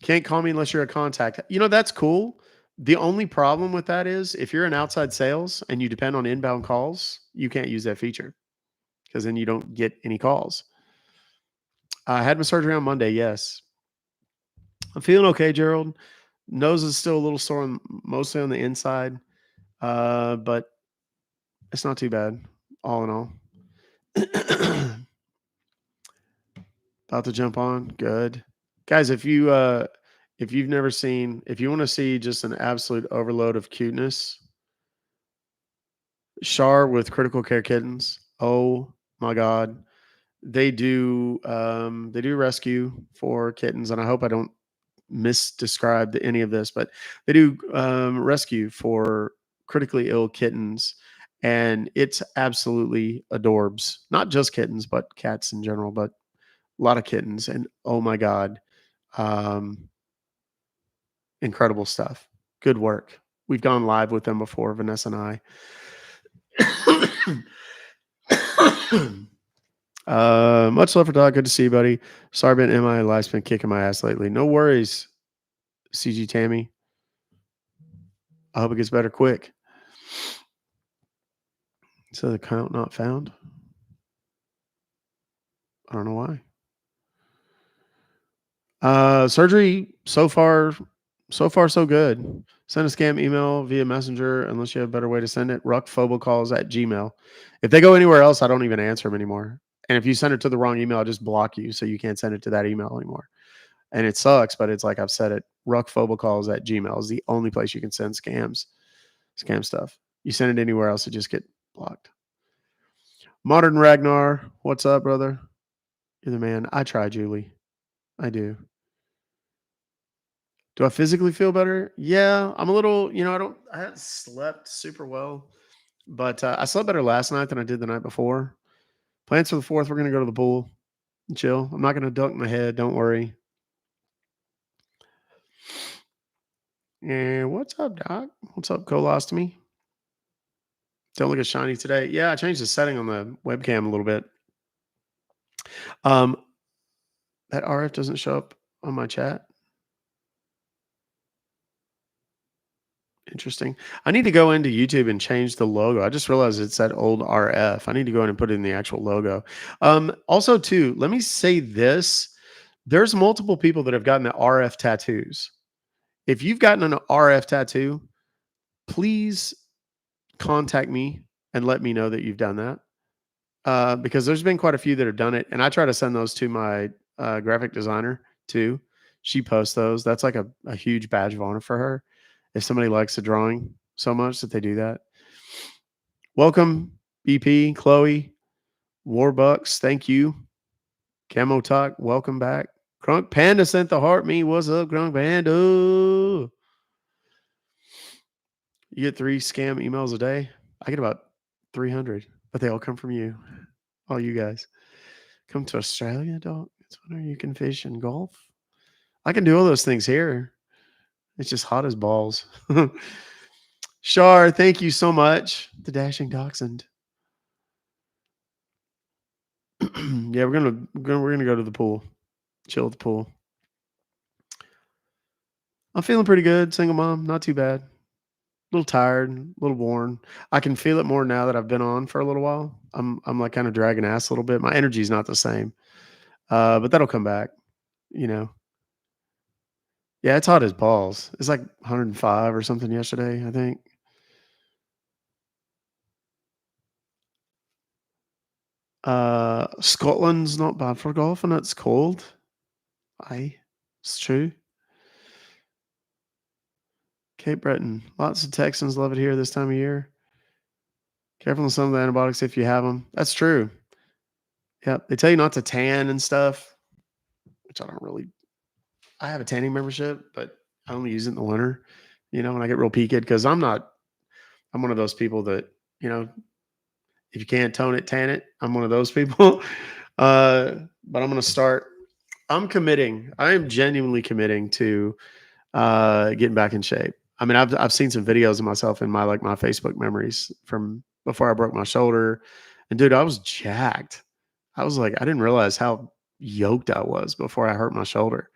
Can't call me unless you're a contact. That's cool. The only problem with that is if you're in outside sales and you depend on inbound calls, you can't use that feature because then you don't get any calls. I had my surgery on Monday. Yes. I'm feeling okay, Gerald. Nose is still a little sore, mostly on the inside, but it's not too bad, all in all. About to jump on. Good. Guys, if you've never seen, if you want to see just an absolute overload of cuteness, Shar with Critical Care Kittens. Oh my God. They do rescue for kittens, and I hope I don't misdescribe any of this, but they do rescue for critically ill kittens, and it's absolutely adorbs. Not just kittens, but cats in general, but a lot of kittens. And oh my God, Incredible stuff. Good work. We've gone live with them before, Vanessa and I. Much love for Doc. Good to see you, buddy. Sorry about MI. Life's been kicking my ass lately. No worries, CG Tammy. I hope it gets better quick. So the account not found. I don't know why. Surgery so far so good. Send a scam email via messenger unless you have a better way to send it. Ruck Fobocalls at Gmail. If they go anywhere else, I don't even answer them anymore. And if you send it to the wrong email, I just block you so you can't send it to that email anymore. And it sucks, but it's like I've said it. Ruck Fobocalls at Gmail is the only place you can send scam stuff. You send it anywhere else, it just get blocked. Modern Ragnar, what's up, brother? You're the man. I try, Julie. I do. Do I physically feel better? Yeah, I'm a little, I haven't slept super well, but I slept better last night than I did the night before. Plans for the 4th, we're going to go to the pool and chill. I'm not going to dunk my head. Don't worry. And what's up, Doc? What's up, Colostomy? Don't look as shiny today. Yeah, I changed the setting on the webcam a little bit. That RF doesn't show up on my chat. Interesting. I need to go into YouTube and change the logo. I just realized it's that old RF. I need to go in and put it in the actual logo. Also, too, let me say this. There's multiple people that have gotten the RF tattoos. If you've gotten an RF tattoo, please contact me and let me know that you've done that. Because there's been quite a few that have done it. And I try to send those to my graphic designer too. She posts those. That's like a huge badge of honor for her. If somebody likes the drawing so much that they do that. Welcome, BP, Chloe, Warbucks. Thank you. Camo Talk, welcome back. Crunk Panda sent the heart me. What's up, Crunk Panda? You get 3 scam emails a day. I get about 300, but they all come from you. All you guys. Come to Australia, dog. It's where you can fish and golf. I can do all those things here. It's just hot as balls. Shar, thank you so much. The dashing dachshund. Yeah, we're gonna go to the pool. Chill at the pool. I'm feeling pretty good. Single mom, not too bad. A little tired, a little worn. I can feel it more now that I've been on for a little while. I'm like kind of dragging ass a little bit. My energy's not the same. But that'll come back, you know. Yeah, it's hot as balls. It's like 105 or something yesterday, I think. Scotland's not bad for golf and it's cold. Aye, it's true. Cape Breton. Lots of Texans love it here this time of year. Careful on some of the antibiotics if you have them. That's true. Yep. They tell you not to tan and stuff, which I don't really. I have a tanning membership, but I only use it in the winter, when I get real peaked because I'm one of those people that, if you can't tone it, tan it. I'm one of those people. But I'm going to start. I'm committing. I am genuinely committing to getting back in shape. I mean, I've seen some videos of myself in my Facebook memories from before I broke my shoulder, and dude, I was jacked. I was like, I didn't realize how yoked I was before I hurt my shoulder.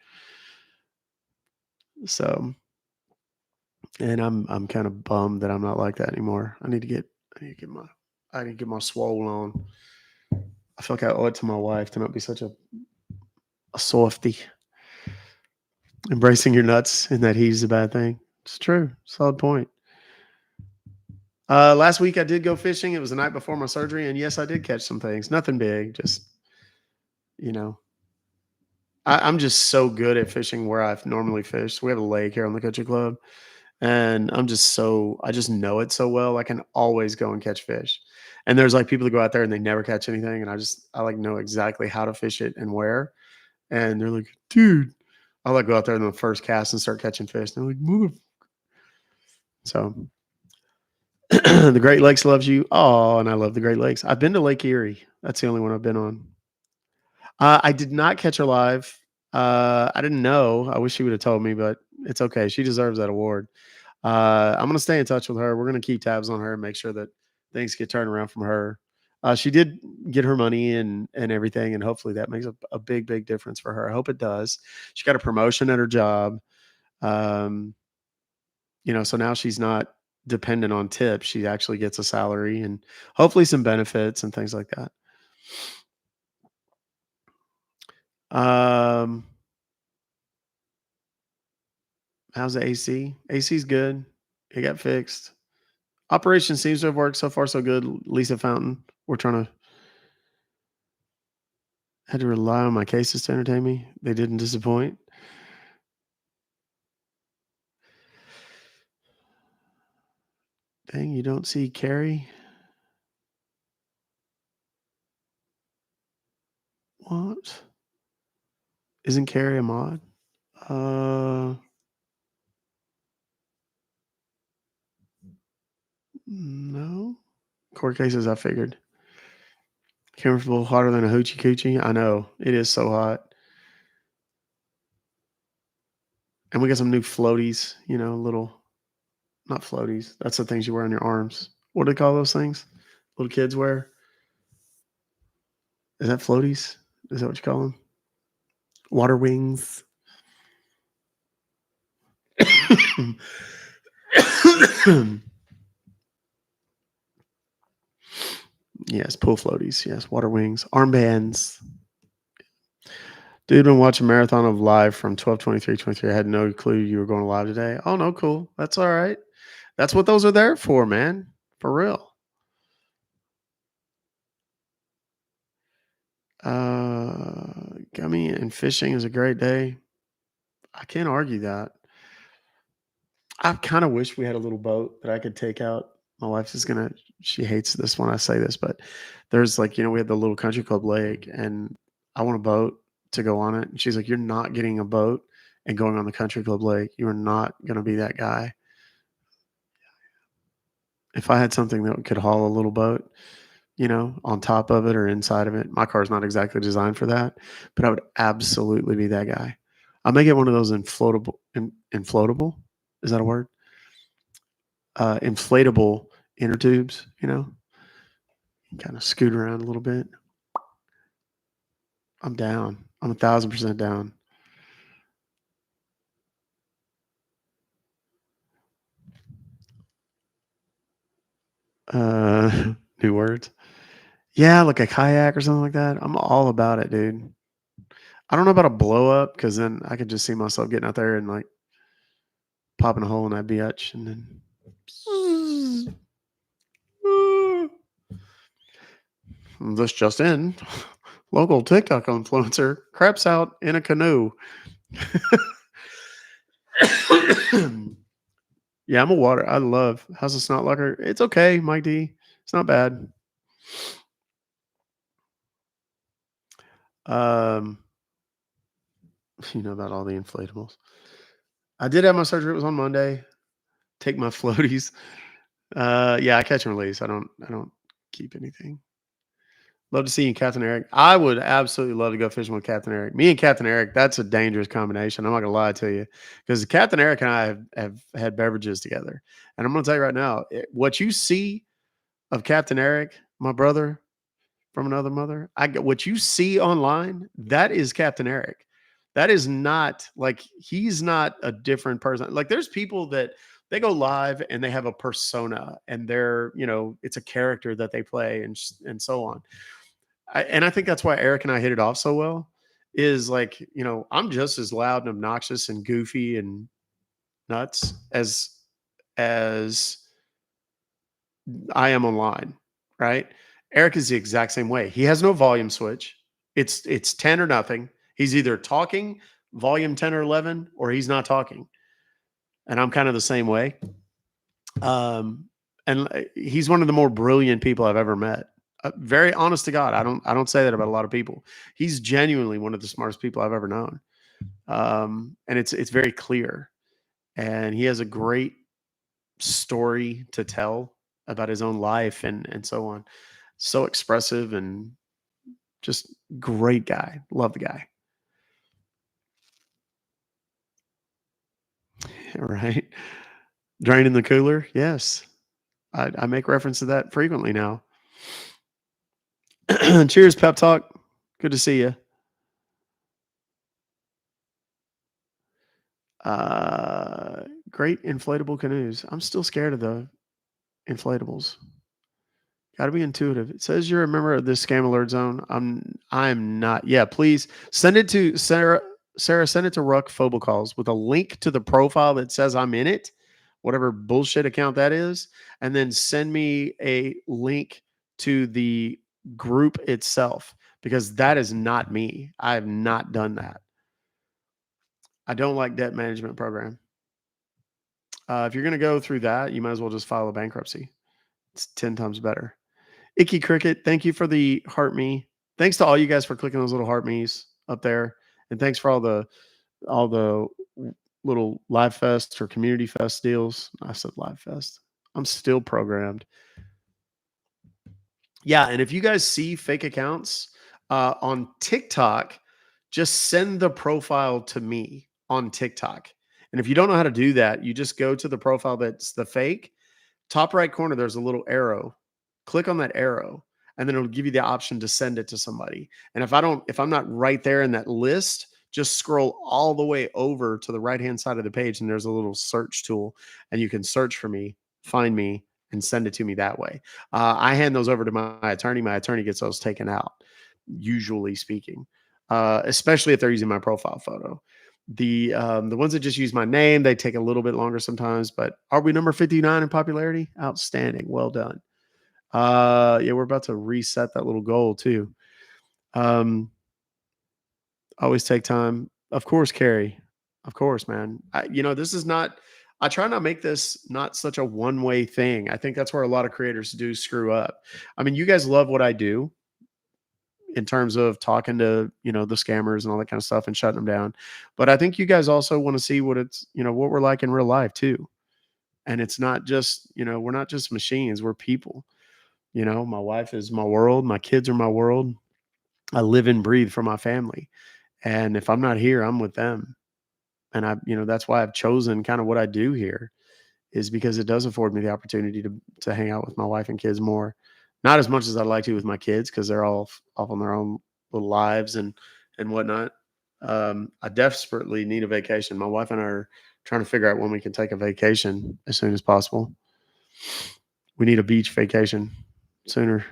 So, and I'm kind of bummed that I'm not like that anymore. I need to get my swole on. I feel like I owe it to my wife to not be such a softy. Embracing your nuts and that he's a bad thing. It's true. Solid point. Last week I did go fishing. It was the night before my surgery, and yes, I did catch some things. Nothing big, just I'm just so good at fishing where I've normally fished. We have a lake here on the country club, and I just know it so well. I can always go and catch fish. And there's like people that go out there and they never catch anything, and I like know exactly how to fish it and where. And they're like, dude, I like go out there in the first cast and start catching fish. And they're like, move. So the Great Lakes loves you. Oh, and I love the Great Lakes. I've been to Lake Erie. That's the only one I've been on. I did not catch her live. I didn't know. I wish she would have told me, but it's okay. She deserves that award. I'm gonna stay in touch with her. We're gonna keep tabs on her and make sure that things get turned around from her. She did get her money and everything, and hopefully that makes a big, big difference for her. I hope it does. She got a promotion at her job. Um, so now she's not dependent on tips. She actually gets a salary and hopefully some benefits and things like that. Um, how's the AC? AC's good. It got fixed. Operation seems to have worked so far, so good. Lisa Fountain. We're trying to had to rely on my cases to entertain me. They didn't disappoint. Dang, you don't see Carrie? What? Isn't Carrie a mod? Uh, no. Court cases, I figured. Camera's a little hotter than a hoochie coochie. I know. It is so hot. And we got some new floaties, little, not floaties. That's the things you wear on your arms. What do they call those things? Little kids wear? Is that floaties? Is that what you call them? Water wings. Yes, pool floaties. Yes, water wings, armbands. Dude, been watching marathon of live from 12/23/23. I had no clue you were going live today. Oh no, cool. That's all right. That's what those are there for, man. For real. Gummy and fishing is a great day. I can't argue that. I kind of wish we had a little boat that I could take out. My wife is gonna. She hates this when I say this, but there's like we had the little country club lake, and I want a boat to go on it. And she's like, "You're not getting a boat and going on the country club lake. You are not gonna be that guy." If I had something that could haul a little boat, on top of it or inside of it, my car's not exactly designed for that, but I would absolutely be that guy. I'll make it one of those inflatable. Is that a word? Inflatable inner tubes, kind of scoot around a little bit. I'm down. I'm 1,000% down. New words. Yeah, like a kayak or something like that. I'm all about it, dude. I don't know about a blow up because then I could just see myself getting out there and like popping a hole in that bitch and then. This just in. Local TikTok influencer craps out in a canoe. Yeah, I'm a water. I love. How's the snot locker? It's okay, Mike D. It's not bad. Um, you know about all the inflatables. I did have my surgery. It was on Monday. Take my floaties. Yeah, I catch and release. I don't keep anything. Love to see you, Captain Eric. I would absolutely love to go fishing with Captain Eric. Me and Captain Eric, that's a dangerous combination. I'm not gonna lie to you, because Captain Eric and I have had beverages together, and I'm gonna tell you right now, what you see of Captain Eric, my brother from another mother, what you see online. That is Captain Eric. That is not like he's not a different person. Like there's people that they go live and they have a persona and they're it's a character that they play and so on. And I think that's why Eric and I hit it off so well. Is like I'm just as loud and obnoxious and goofy and nuts as I am online, right? Eric is the exact same way. He has no volume switch. It's 10 or nothing. He's either talking volume 10 or 11 or he's not talking. And I'm kind of the same way. And he's one of the more brilliant people I've ever met. Very honest to God. I don't say that about a lot of people. He's genuinely one of the smartest people I've ever known. And it's very clear. And he has a great story to tell about his own life and so on. So expressive and just great guy. Love the guy. Right? Draining the cooler. Yes. I make reference to that frequently now. Cheers, pep talk. Good to see you. Great inflatable canoes. I'm still scared of the inflatables. Got to be intuitive. It says you're a member of this scam alert zone. I'm not. Yeah, please send it to Sarah. Sarah, send it to Ruck Fobocalls with a link to the profile that says I'm in it, whatever bullshit account that is, and then send me a link to the group itself because that is not me. I have not done that. I don't like debt management program. If you're going to go through that, you might as well just file a bankruptcy. It's 10 times better. Icky Cricket, thank you for the heart me. Thanks to all you guys for clicking those little heart me's up there, and thanks for all the little live fest or community fest deals. I said live fest. I'm still programmed. Yeah, and if you guys see fake accounts on TikTok, just send the profile to me on TikTok. And if you don't know how to do that, you just go to the profile that's the fake. Top right corner, there's a little arrow. Click on that arrow, and then it'll give you the option to send it to somebody. And if I'm not right there in that list, just scroll all the way over to the right-hand side of the page, and there's a little search tool, and you can search for me, find me, and send it to me that way. I hand those over to my attorney. My attorney gets those taken out, usually speaking, especially if they're using my profile photo. The ones that just use my name, they take a little bit longer sometimes. But are we number 59 in popularity? Outstanding. Well done. Yeah, we're about to reset that little goal too. Always take time. Of course, Carrie. Of course, man. This is not. I try not to make this not such a one-way thing. I think that's where a lot of creators do screw up. I mean, you guys love what I do in terms of talking to, the scammers and all that kind of stuff and shutting them down. But I think you guys also want to see what we're like in real life too. And it's not just, we're not just machines, we're people. My wife is my world, my kids are my world. I live and breathe for my family. And if I'm not here, I'm with them. And that's why I've chosen kind of what I do here is because it does afford me the opportunity to hang out with my wife and kids more. Not as much as I'd like to with my kids because they're all off on their own little lives and whatnot. I desperately need a vacation. My wife and I are trying to figure out when we can take a vacation as soon as possible. We need a beach vacation sooner.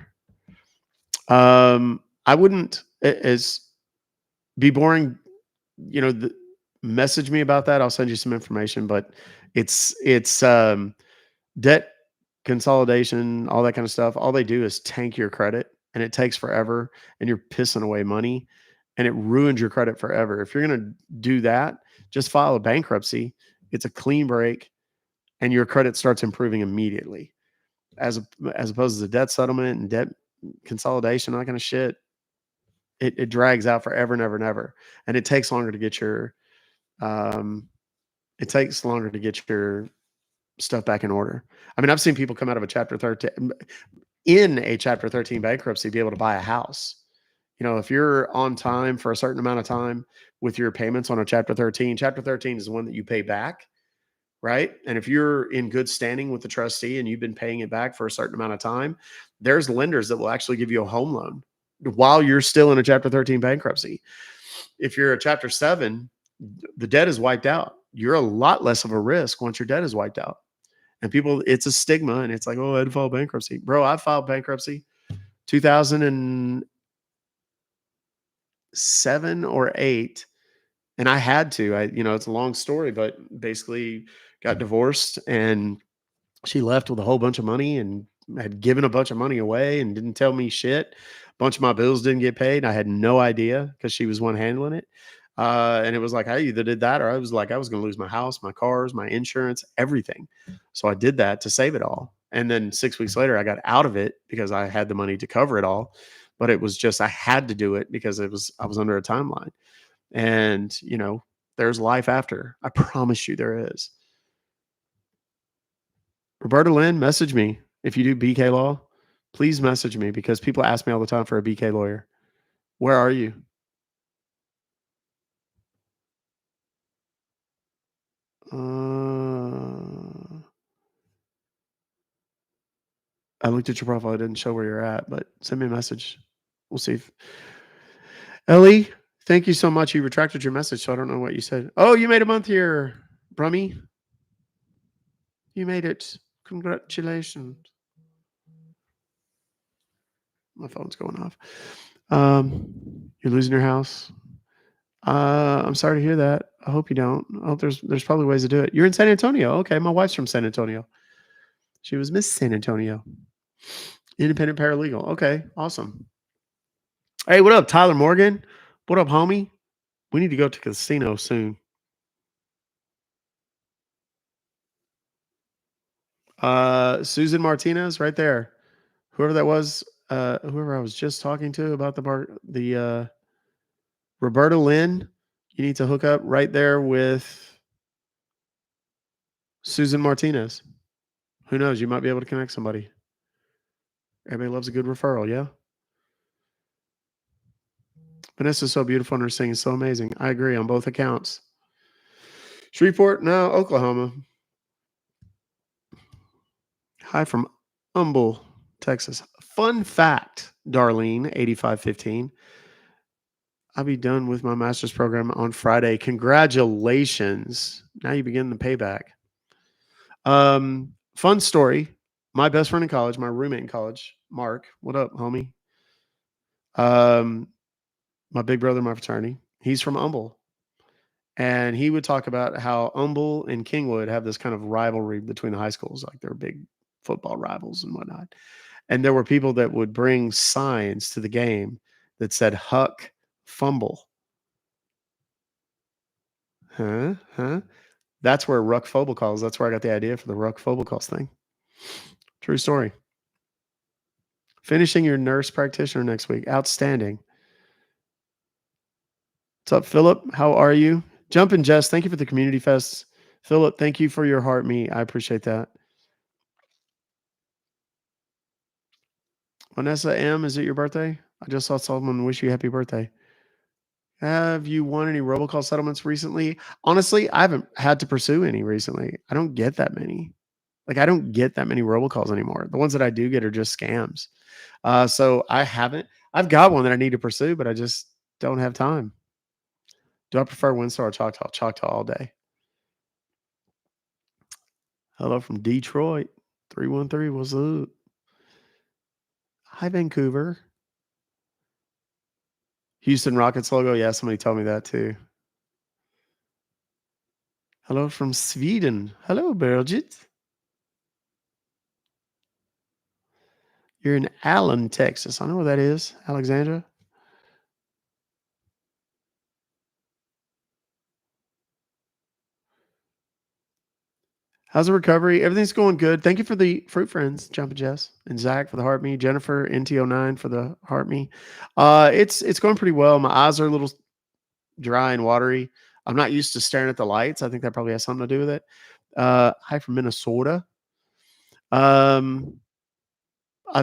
I wouldn't as be boring. Message me about that. I'll send you some information, but it's debt consolidation, all that kind of stuff. All they do is tank your credit, and it takes forever, and you're pissing away money, and it ruins your credit forever. If you're going to do that, just file a bankruptcy. It's a clean break, and your credit starts improving immediately. As opposed to debt settlement and debt consolidation, all that kind of shit. It drags out forever and ever and ever, and it takes longer to get your um, stuff back in order. I mean, I've seen people come out of a chapter 13 in a chapter 13 bankruptcy be able to buy a house. If you're on time for a certain amount of time with your payments on a chapter 13 is the one that you pay back, right? And if you're in good standing with the trustee and you've been paying it back for a certain amount of time, there's lenders that will actually give you a home loan while you're still in a chapter 13 bankruptcy. If you're a chapter 7, the debt is wiped out. You're a lot less of a risk once your debt is wiped out. And people, it's a stigma, and it's like, oh, I had to file bankruptcy. Bro, I filed bankruptcy 2007 or 8, and I had to. It's a long story, but basically got divorced, and she left with a whole bunch of money and had given a bunch of money away and didn't tell me shit. A bunch of my bills didn't get paid. I had no idea because she was one handling it. And it was like, I either did that or I was like, I was going to lose my house, my cars, my insurance, everything. So I did that to save it all. And then 6 weeks later, I got out of it because I had the money to cover it all. But it was just, I had to do it because I was under a timeline. And, there's life after. I promise you there is. Roberta Lynn, message me if you do BK law. Please message me because people ask me all the time for a BK lawyer. Where are you? I looked at your profile. It didn't show where you're at, but send me a message. We'll see. Ellie, thank you so much. You retracted your message, so I don't know what you said. Oh, you made a month here, Brummy. You made it. Congratulations. My phone's going off. You're losing your house. I'm sorry to hear that. I hope you don't. I hope there's probably ways to do it. You're in San Antonio. Okay, my wife's from San Antonio. She was Miss San Antonio. Independent paralegal. Okay, awesome. Hey, what up, Tyler Morgan? What up, homie? We need to go to casino soon. Susan Martinez, right there. Whoever that was, whoever I was just talking to about the Roberta Lynn. You need to hook up right there with Susan Martinez. Who knows? You might be able to connect somebody. Everybody loves a good referral, yeah? Vanessa's so beautiful and her singing is so amazing. I agree on both accounts. Shreveport, no, Oklahoma. Hi from Humble, Texas. Fun fact, Darlene, 8515. I'll be done with my master's program on Friday. Congratulations. Now you begin the payback. Fun story. My best friend in college, my roommate in college, Mark. What up, homie? My big brother in my fraternity. He's from Humble. And he would talk about how Humble and Kingwood have this kind of rivalry between the high schools, like they're big football rivals and whatnot. And there were people that would bring signs to the game that said Huck Fumble. Huh? That's where Ruck Fobocalls. That's where I got the idea for the Ruck Fobocalls thing. True story. Finishing your nurse practitioner next week. Outstanding. What's up, Philip? How are you? Jumpin' Jess, thank you for the community fest. Philip, thank you for your heart meet. I appreciate that. Vanessa M, is it your birthday? I just saw someone wish you happy birthday. Have you won any robocall settlements recently? Honestly, I haven't had to pursue any recently. I don't get that many. Like, I don't get that many robocalls anymore. The ones that I do get are just scams. So I haven't. I've got one that I need to pursue, but I just don't have time. Do I prefer Windsor or Choctaw? Choctaw all day. Hello from Detroit. 313. What's up? Hi, Vancouver. Houston Rockets logo. Yeah, somebody told me that too. Hello from Sweden. Hello, Birgit. You're in Allen, Texas. I know where that is. Alexandria. How's the recovery? Everything's going good. Thank you for the fruit friends, Jumpin' Jess and Zach for the heart me, Jennifer NT09 for the heart me. It's going pretty well. My eyes are a little dry and watery. I'm not used to staring at the lights. I think that probably has something to do with it. Hi from Minnesota. I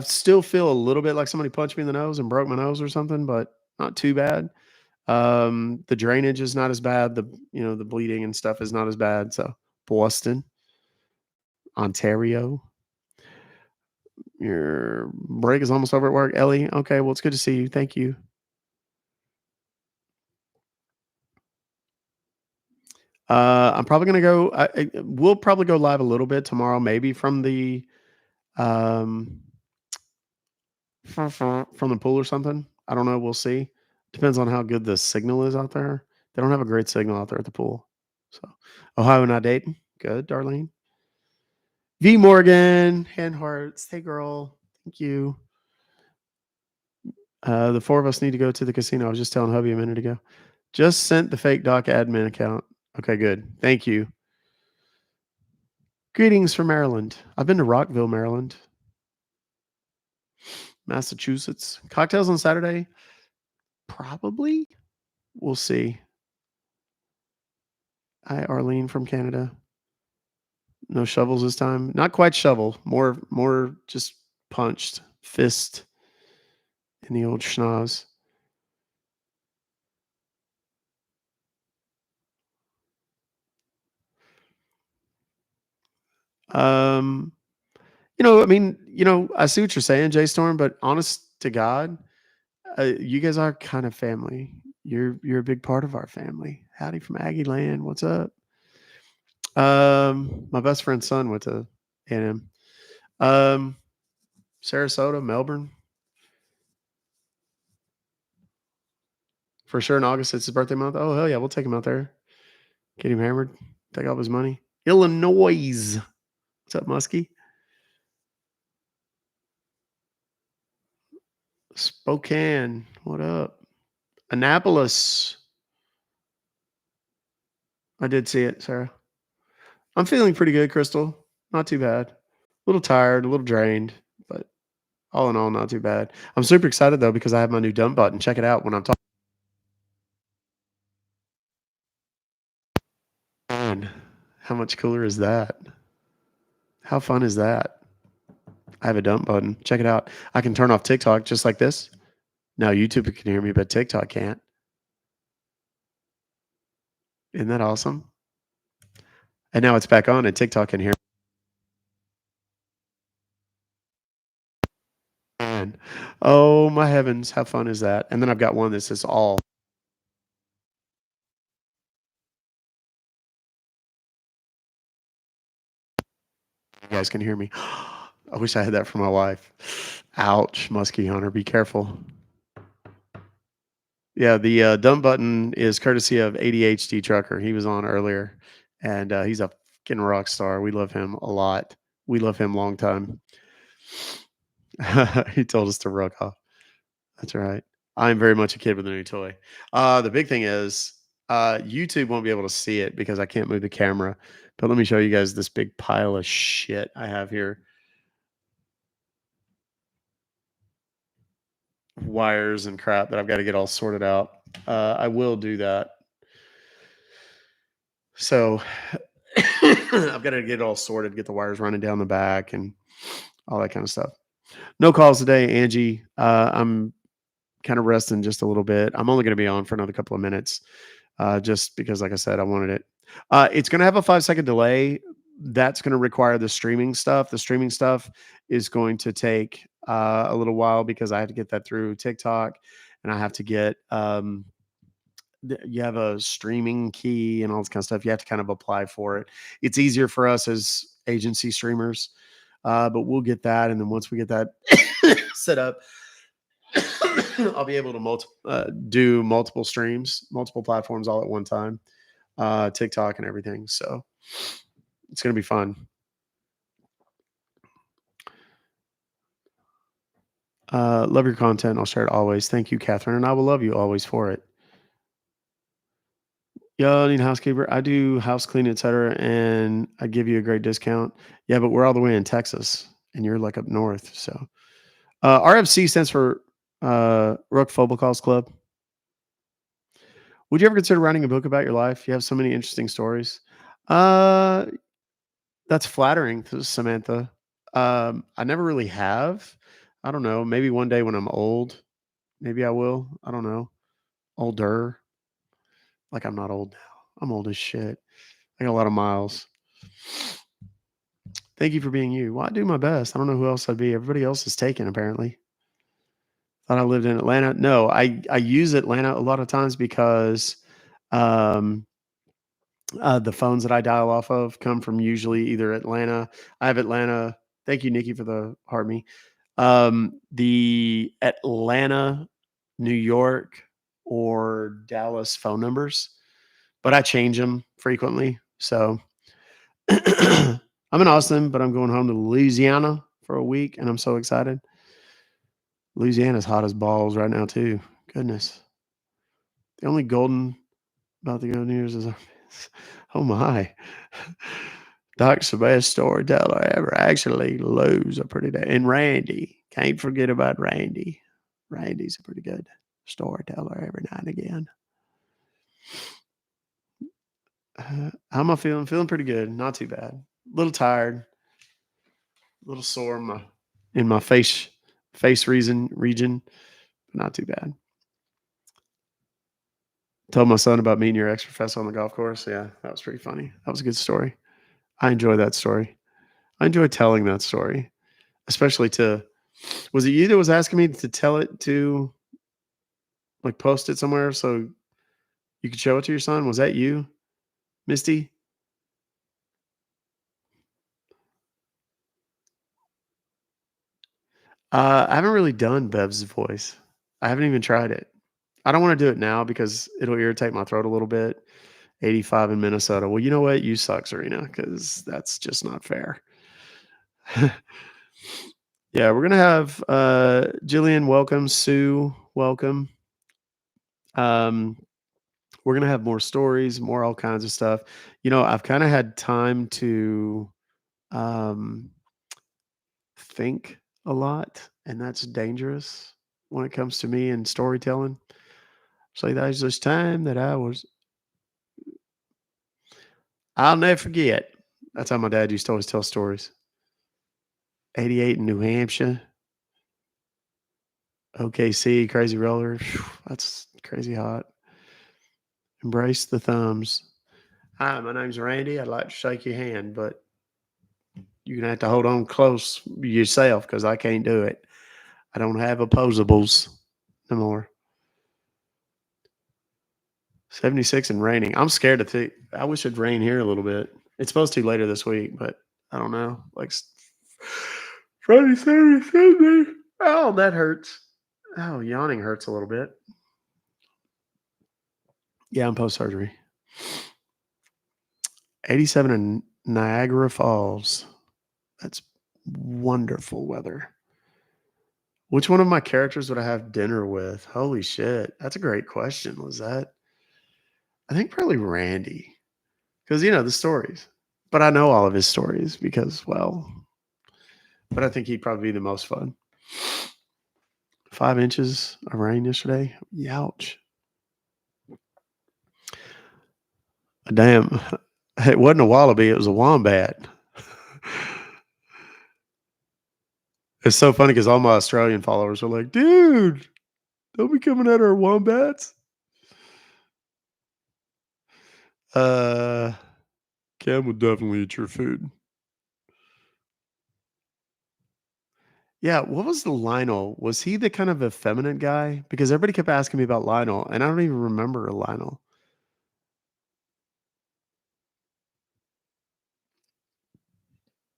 still feel a little bit like somebody punched me in the nose and broke my nose or something, but not too bad. The drainage is not as bad. The bleeding and stuff is not as bad. So Boston, Ontario. Your break is almost over at work, Ellie. Okay, well, it's good to see you. Thank you. I'm probably gonna go. We'll probably go live a little bit tomorrow, maybe from the um from the pool or something. I don't know. We'll see. Depends on how good the signal is out there. They don't have a great signal out there at the pool. So Ohio not dating. Good, Darlene. V Morgan, hand hearts. Hey girl. Thank you. The four of us need to go to the casino. I was just telling hubby a minute ago. Just sent the fake doc admin account. Okay, good. Thank you. Greetings from Maryland. I've been to Rockville, Maryland. Massachusetts. Cocktails on Saturday? Probably. We'll see. Hi, Arlene from Canada. No shovels this time. Not quite shovel. More just punched. Fist in the old schnoz. Um, I mean, I see what you're saying, Jay Storm, but honest to God, you guys are kind of family. You're a big part of our family. Howdy from Aggie Land. What's up? My best friend's son went to A&M. Um, Sarasota, Melbourne. For sure in August, it's his birthday month. Oh, hell yeah, we'll take him out there. Get him hammered. Take all his money. Illinois. What's up, Muskie? Spokane. What up? Annapolis. I did see it, Sarah. I'm feeling pretty good, Crystal. Not too bad. A little tired, a little drained, but all in all, not too bad. I'm super excited though because I have my new dump button. Check it out when I'm talking. Man, how much cooler is that? How fun is that? I have a dump button. Check it out. I can turn off TikTok just like this. Now YouTube can hear me, but TikTok can't. Isn't that awesome? And now it's back on and TikTok can hear me. Man. Oh my heavens, how fun is that? And then I've got one that says all. You guys can hear me. I wish I had that for my wife. Ouch, Muskie Hunter, be careful. Yeah, the dump button is courtesy of ADHD Trucker. He was on earlier, and he's a fucking rock star. We love him a lot. We love him long time. He told us to Ruck off. That's right. I'm very much a kid with a new toy. The big thing is YouTube won't be able to see it because I can't move the camera. But let me show you guys this big pile of shit I have here. Wires and crap that I've got to get all sorted out. I will do that. So I've got to get it all sorted, get the wires running down the back and all that kind of stuff. No calls today, Angie. I'm kind of resting just a little bit. I'm only going to be on for another couple of minutes, just because, like I said, I wanted it. It's going to have a 5-second delay. That's going to require the streaming stuff. The streaming stuff is going to take a little while because I have to get that through TikTok, and I have to get you have a streaming key and all this kind of stuff. You have to kind of apply for it. It's easier for us as agency streamers, but we'll get that. And then once we get that set up, I'll be able to do multiple streams, multiple platforms all at one time, TikTok and everything. So it's going to be fun. Love your content. I'll share it always. Thank you, Catherine. And I will love you always for it. Yeah, I need a housekeeper. I do house clean, etc., and I give you a great discount. Yeah, but we're all the way in Texas, and you're like up north. So, RFC stands for Ruck Fobocalls Club. Would you ever consider writing a book about your life? You have so many interesting stories. Uh, that's flattering to Samantha. I never really have. I don't know. Maybe one day when I'm old, maybe I will. I don't know. Older. Like I'm not old now. I'm old as shit. I got a lot of miles. Thank you for being you. Well, I do my best. I don't know who else I'd be. Everybody else is taken, apparently. Thought I lived in Atlanta. No, I use Atlanta a lot of times because um, the phones that I dial off of come from usually either Atlanta. I have Atlanta. Thank you, Nikki, for the heart me. The Atlanta, New York, or Dallas phone numbers, but I change them frequently. So I'm in Austin, but I'm going home to Louisiana for a week, and I'm so excited. Louisiana's hot as balls right now, too. Goodness. The only golden about the golden years is, oh my. Doc's the best storyteller ever. Actually, Lou's a pretty day. And Randy. Can't forget about Randy. Randy's a pretty good storyteller every now and again. How am I feeling? Feeling pretty good. Not too bad. A little tired. A little sore in my face region. But not too bad. Told my son about meeting your ex professor on the golf course. Yeah, that was pretty funny. That was a good story. I enjoy that story. I enjoy telling that story, especially to. Was it you that was asking me to tell it to, like, post it somewhere so you could show it to your son? Was that you, Misty? I haven't really done Bev's voice. I haven't even tried it. I don't want to do it now because it'll irritate my throat a little bit. 85 in Minnesota. Well, you know what? You suck, Serena, because that's just not fair. Yeah, we're gonna have Jillian, welcome, Sue, welcome. Um, we're gonna have more stories, more all kinds of stuff. I've kind of had time to um, think a lot, and that's dangerous when it comes to me and storytelling. So there's this time that I'll never forget. That's how my dad used to always tell stories. 88 in New Hampshire, OKC, Crazy Roller. Phew, that's crazy hot. Embrace the thumbs. Hi, my name's Randy. I'd like to shake your hand, but you're gonna have to hold on close yourself because I can't do it. I don't have opposables no more. 76 and raining. I'm scared to think. I wish it'd rain here a little bit. It's supposed to later this week, but I don't know. Like Friday, Saturday, Sunday. Oh, that hurts. Oh, yawning hurts a little bit. Yeah, I'm post surgery. 87 in Niagara Falls. That's wonderful weather. Which one of my characters would I have dinner with? Holy shit. That's a great question. Was that? I think probably Randy. Because, the stories. But I know all of his stories because, well, but I think he'd probably be the most fun. 5 inches of rain yesterday. Youch. Damn. It wasn't a wallaby, it was a wombat. It's so funny because all my Australian followers are like, dude, don't be coming at our wombats. Cam would definitely eat your food. Yeah, what was the Lionel? Was he the kind of effeminate guy? Because everybody kept asking me about Lionel, and I don't even remember a Lionel.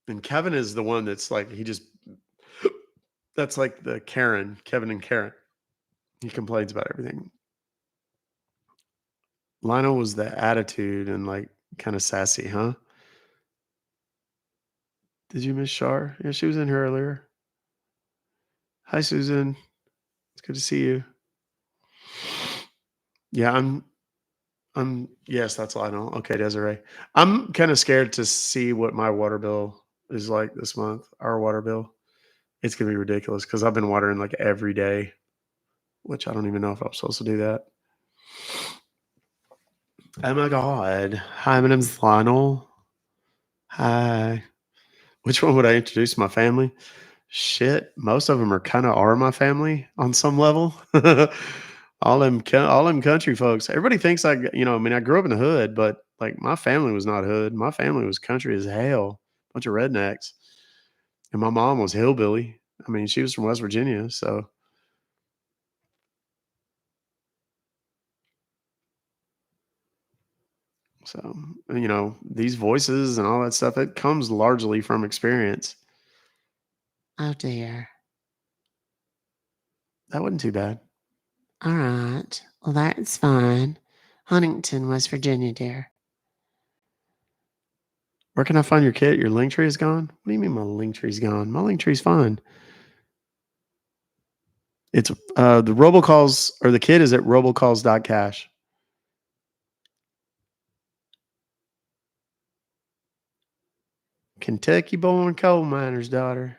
And Kevin is the one that's like that's like the Karen, Kevin and Karen. He complains about everything. Lionel was the attitude and like kind of sassy, huh? Did you miss Shar? Yeah, she was in here earlier. Hi, Susan. It's good to see you. Yeah, yes, that's Lionel. Okay, Desiree. I'm kind of scared to see what my water bill is like this month. Our water bill. It's gonna be ridiculous because I've been watering like every day, which I don't even know if I'm supposed to do that. Oh my god. Hi, my name's Lionel. Hi. Which one would I introduce my family? Shit, most of them are my family on some level. All them country folks. Everybody thinks I mean, I grew up in the hood, but like my family was not hood. My family was country as hell. Bunch of rednecks. And my mom was hillbilly. I mean, she was from West Virginia, so these voices and all that stuff, it comes largely from experience. Oh dear. That wasn't too bad. All right. Well, that's fine. Huntington, West Virginia, dear. Where can I find your kit? Your link tree is gone? What do you mean my link tree's gone? My link tree's fine. It's the robocalls, or the kit is at robocalls.cash. Kentucky born coal miner's daughter.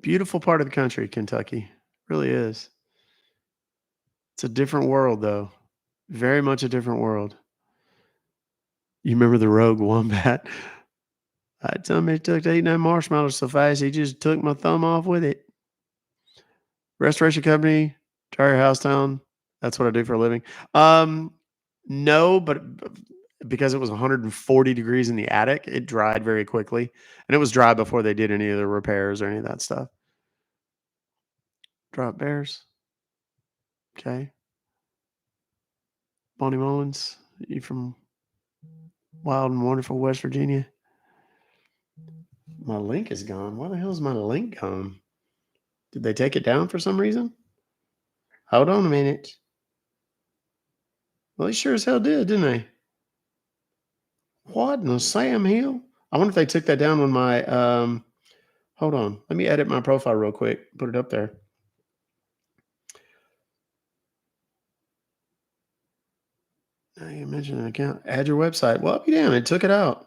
Beautiful part of the country, Kentucky. Really is. It's a different world though. Very much a different world. You remember the rogue wombat? I told him he took to eating that marshmallow so fast he just took my thumb off with it. Restoration company, Terry Housetown. That's what I do for a living. No, but because it was 140 degrees in the attic, it dried very quickly. And it was dry before they did any of the repairs or any of that stuff. Drop bears. Okay. Bonnie Mullins, you from wild and wonderful West Virginia? My link is gone. Why the hell is my link gone? Did they take it down for some reason? Hold on a minute. Well, they sure as hell did, didn't they? What in the Sam Hill? I wonder if they took that down when my hold on. Let me edit my profile real quick. Put it up there. Now you mentioned an account. Add your website. Well, be damn, it took it out.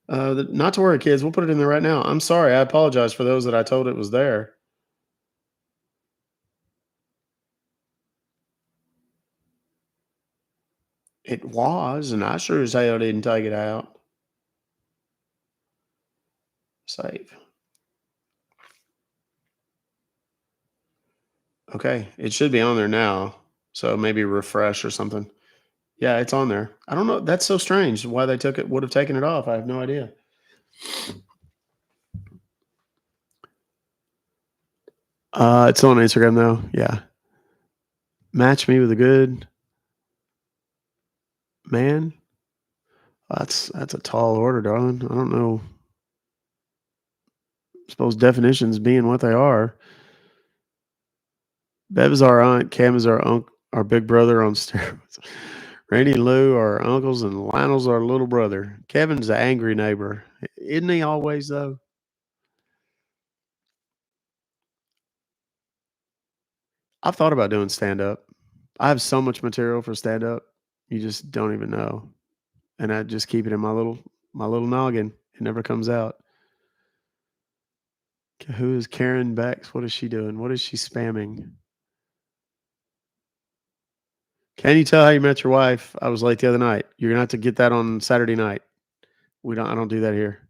Not to worry, kids. We'll put it in there right now. I'm sorry. I apologize for those that I told it was there. It was, and I sure as hell didn't take it out. Save. Okay, it should be on there now. So maybe refresh or something. Yeah, it's on there. I don't know. That's so strange. Why they took it would have taken it off. I have no idea. It's on Instagram though. Yeah. Match me with a good man. That's a tall order, darling. I don't know. Suppose definitions being what they are. Bev is our aunt. Cam is our big brother on steroids. Randy and Lou are our uncles, and Lionel's our little brother. Kevin's the angry neighbor. Isn't he always, though? I've thought about doing stand up. I have so much material for stand up. You just don't even know. And I just keep it in my little noggin. It never comes out. Who is Karen Bex? What is she doing? What is she spamming? Can you tell how you met your wife? I was late the other night. You're gonna have to get that on Saturday night. I don't do that here.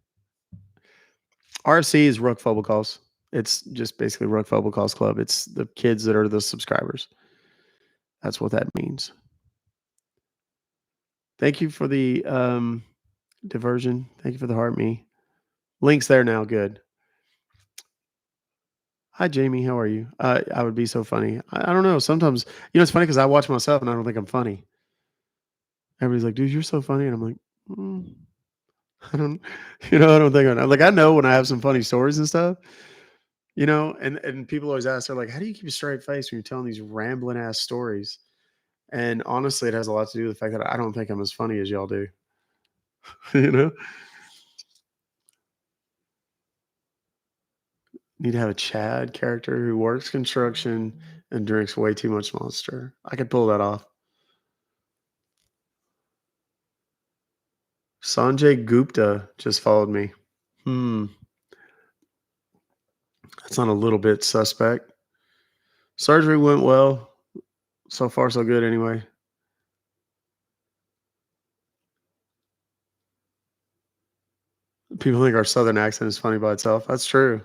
RFC is Ruck Fobocalls. It's just basically Ruck Fobocalls Club. It's the kids that are the subscribers. That's what that means. Thank you for the diversion. Thank you for the heart me. Link's there now. Good. Hi, Jamie. How are you? I would be so funny. I don't know. Sometimes, it's funny because I watch myself and I don't think I'm funny. Everybody's like, dude, you're so funny. And I'm like, I don't, I don't think I'm like, I know when I have some funny stories and stuff, and people always ask, they're like, how do you keep a straight face when you're telling these rambling ass stories? And honestly, it has a lot to do with the fact that I don't think I'm as funny as y'all do. you know, need to have a Chad character who works construction and drinks way too much Monster. I could pull that off. Sanjay Gupta just followed me. That's not a little bit suspect. Surgery went well. So far, so good anyway. People think our Southern accent is funny by itself. That's true.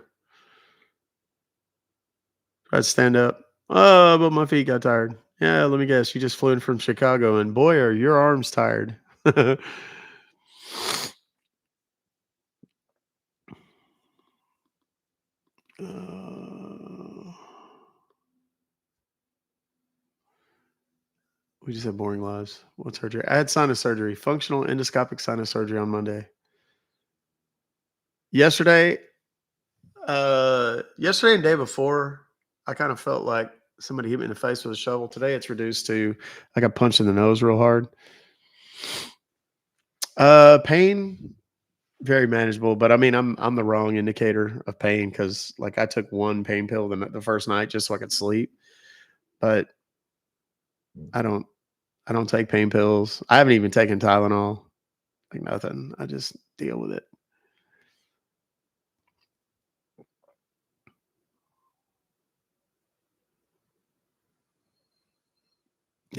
I'd stand up. Oh, but my feet got tired. Yeah, let me guess. You just flew in from Chicago, and boy, are your arms tired. We just have boring lives. What surgery? I had sinus surgery, functional endoscopic sinus surgery on Monday. Yesterday and day before, I kind of felt like somebody hit me in the face with a shovel. Today it's reduced to I got punched in the nose real hard. Pain, very manageable, but I mean I'm the wrong indicator of pain because like I took one pain pill the first night just so I could sleep. But I don't take pain pills. I haven't even taken Tylenol. Like nothing. I just deal with it.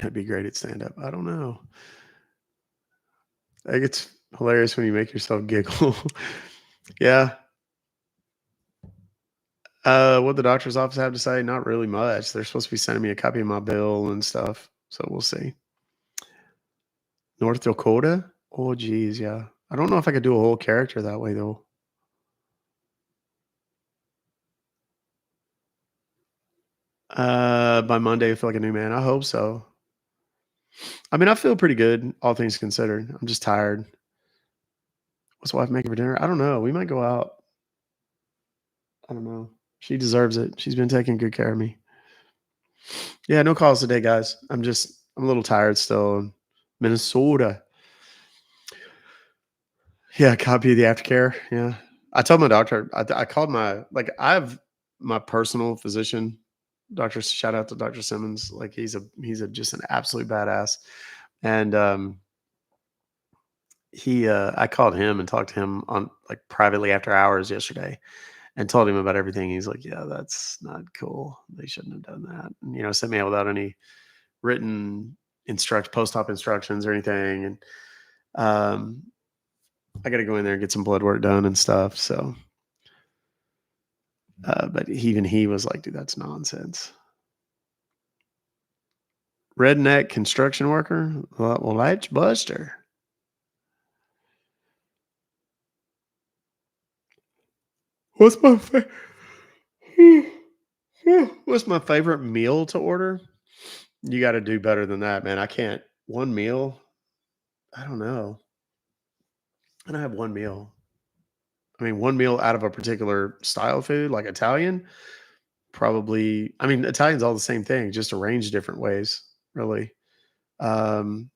I'd be great at stand up. I don't know. I think it's hilarious when you make yourself giggle. Yeah. What the doctor's office have to say? Not really much. They're supposed to be sending me a copy of my bill and stuff. So we'll see. North Dakota? Oh, geez, yeah. I don't know if I could do a whole character that way though. By Monday, I feel like a new man. I hope so. I mean, I feel pretty good, all things considered. I'm just tired. What's wife making for dinner? I don't know. We might go out. I don't know. She deserves it. She's been taking good care of me. Yeah, no calls today, guys. I'm a little tired still. In Minnesota. Yeah, copy of the aftercare. Yeah. I told my doctor, I called I have my personal physician, Doctor, shout out to Dr. Simmons. Like just an absolute badass. And I called him and talked to him on like privately after hours yesterday and told him about everything. He's like, yeah, that's not cool. They shouldn't have done that. And, sent me out without any written post-op instructions or anything. And I got to go in there and get some blood work done and stuff. So, but even he was like, dude, that's nonsense. Redneck construction worker. Well, that's Buster. What's my what's my favorite meal to order? You got to do better than that, man. I can't. One meal. I don't know. I don't have one meal. I mean, one meal out of a particular style of food, like Italian, probably. I mean, Italian's all the same thing, just arranged different ways, really. Um,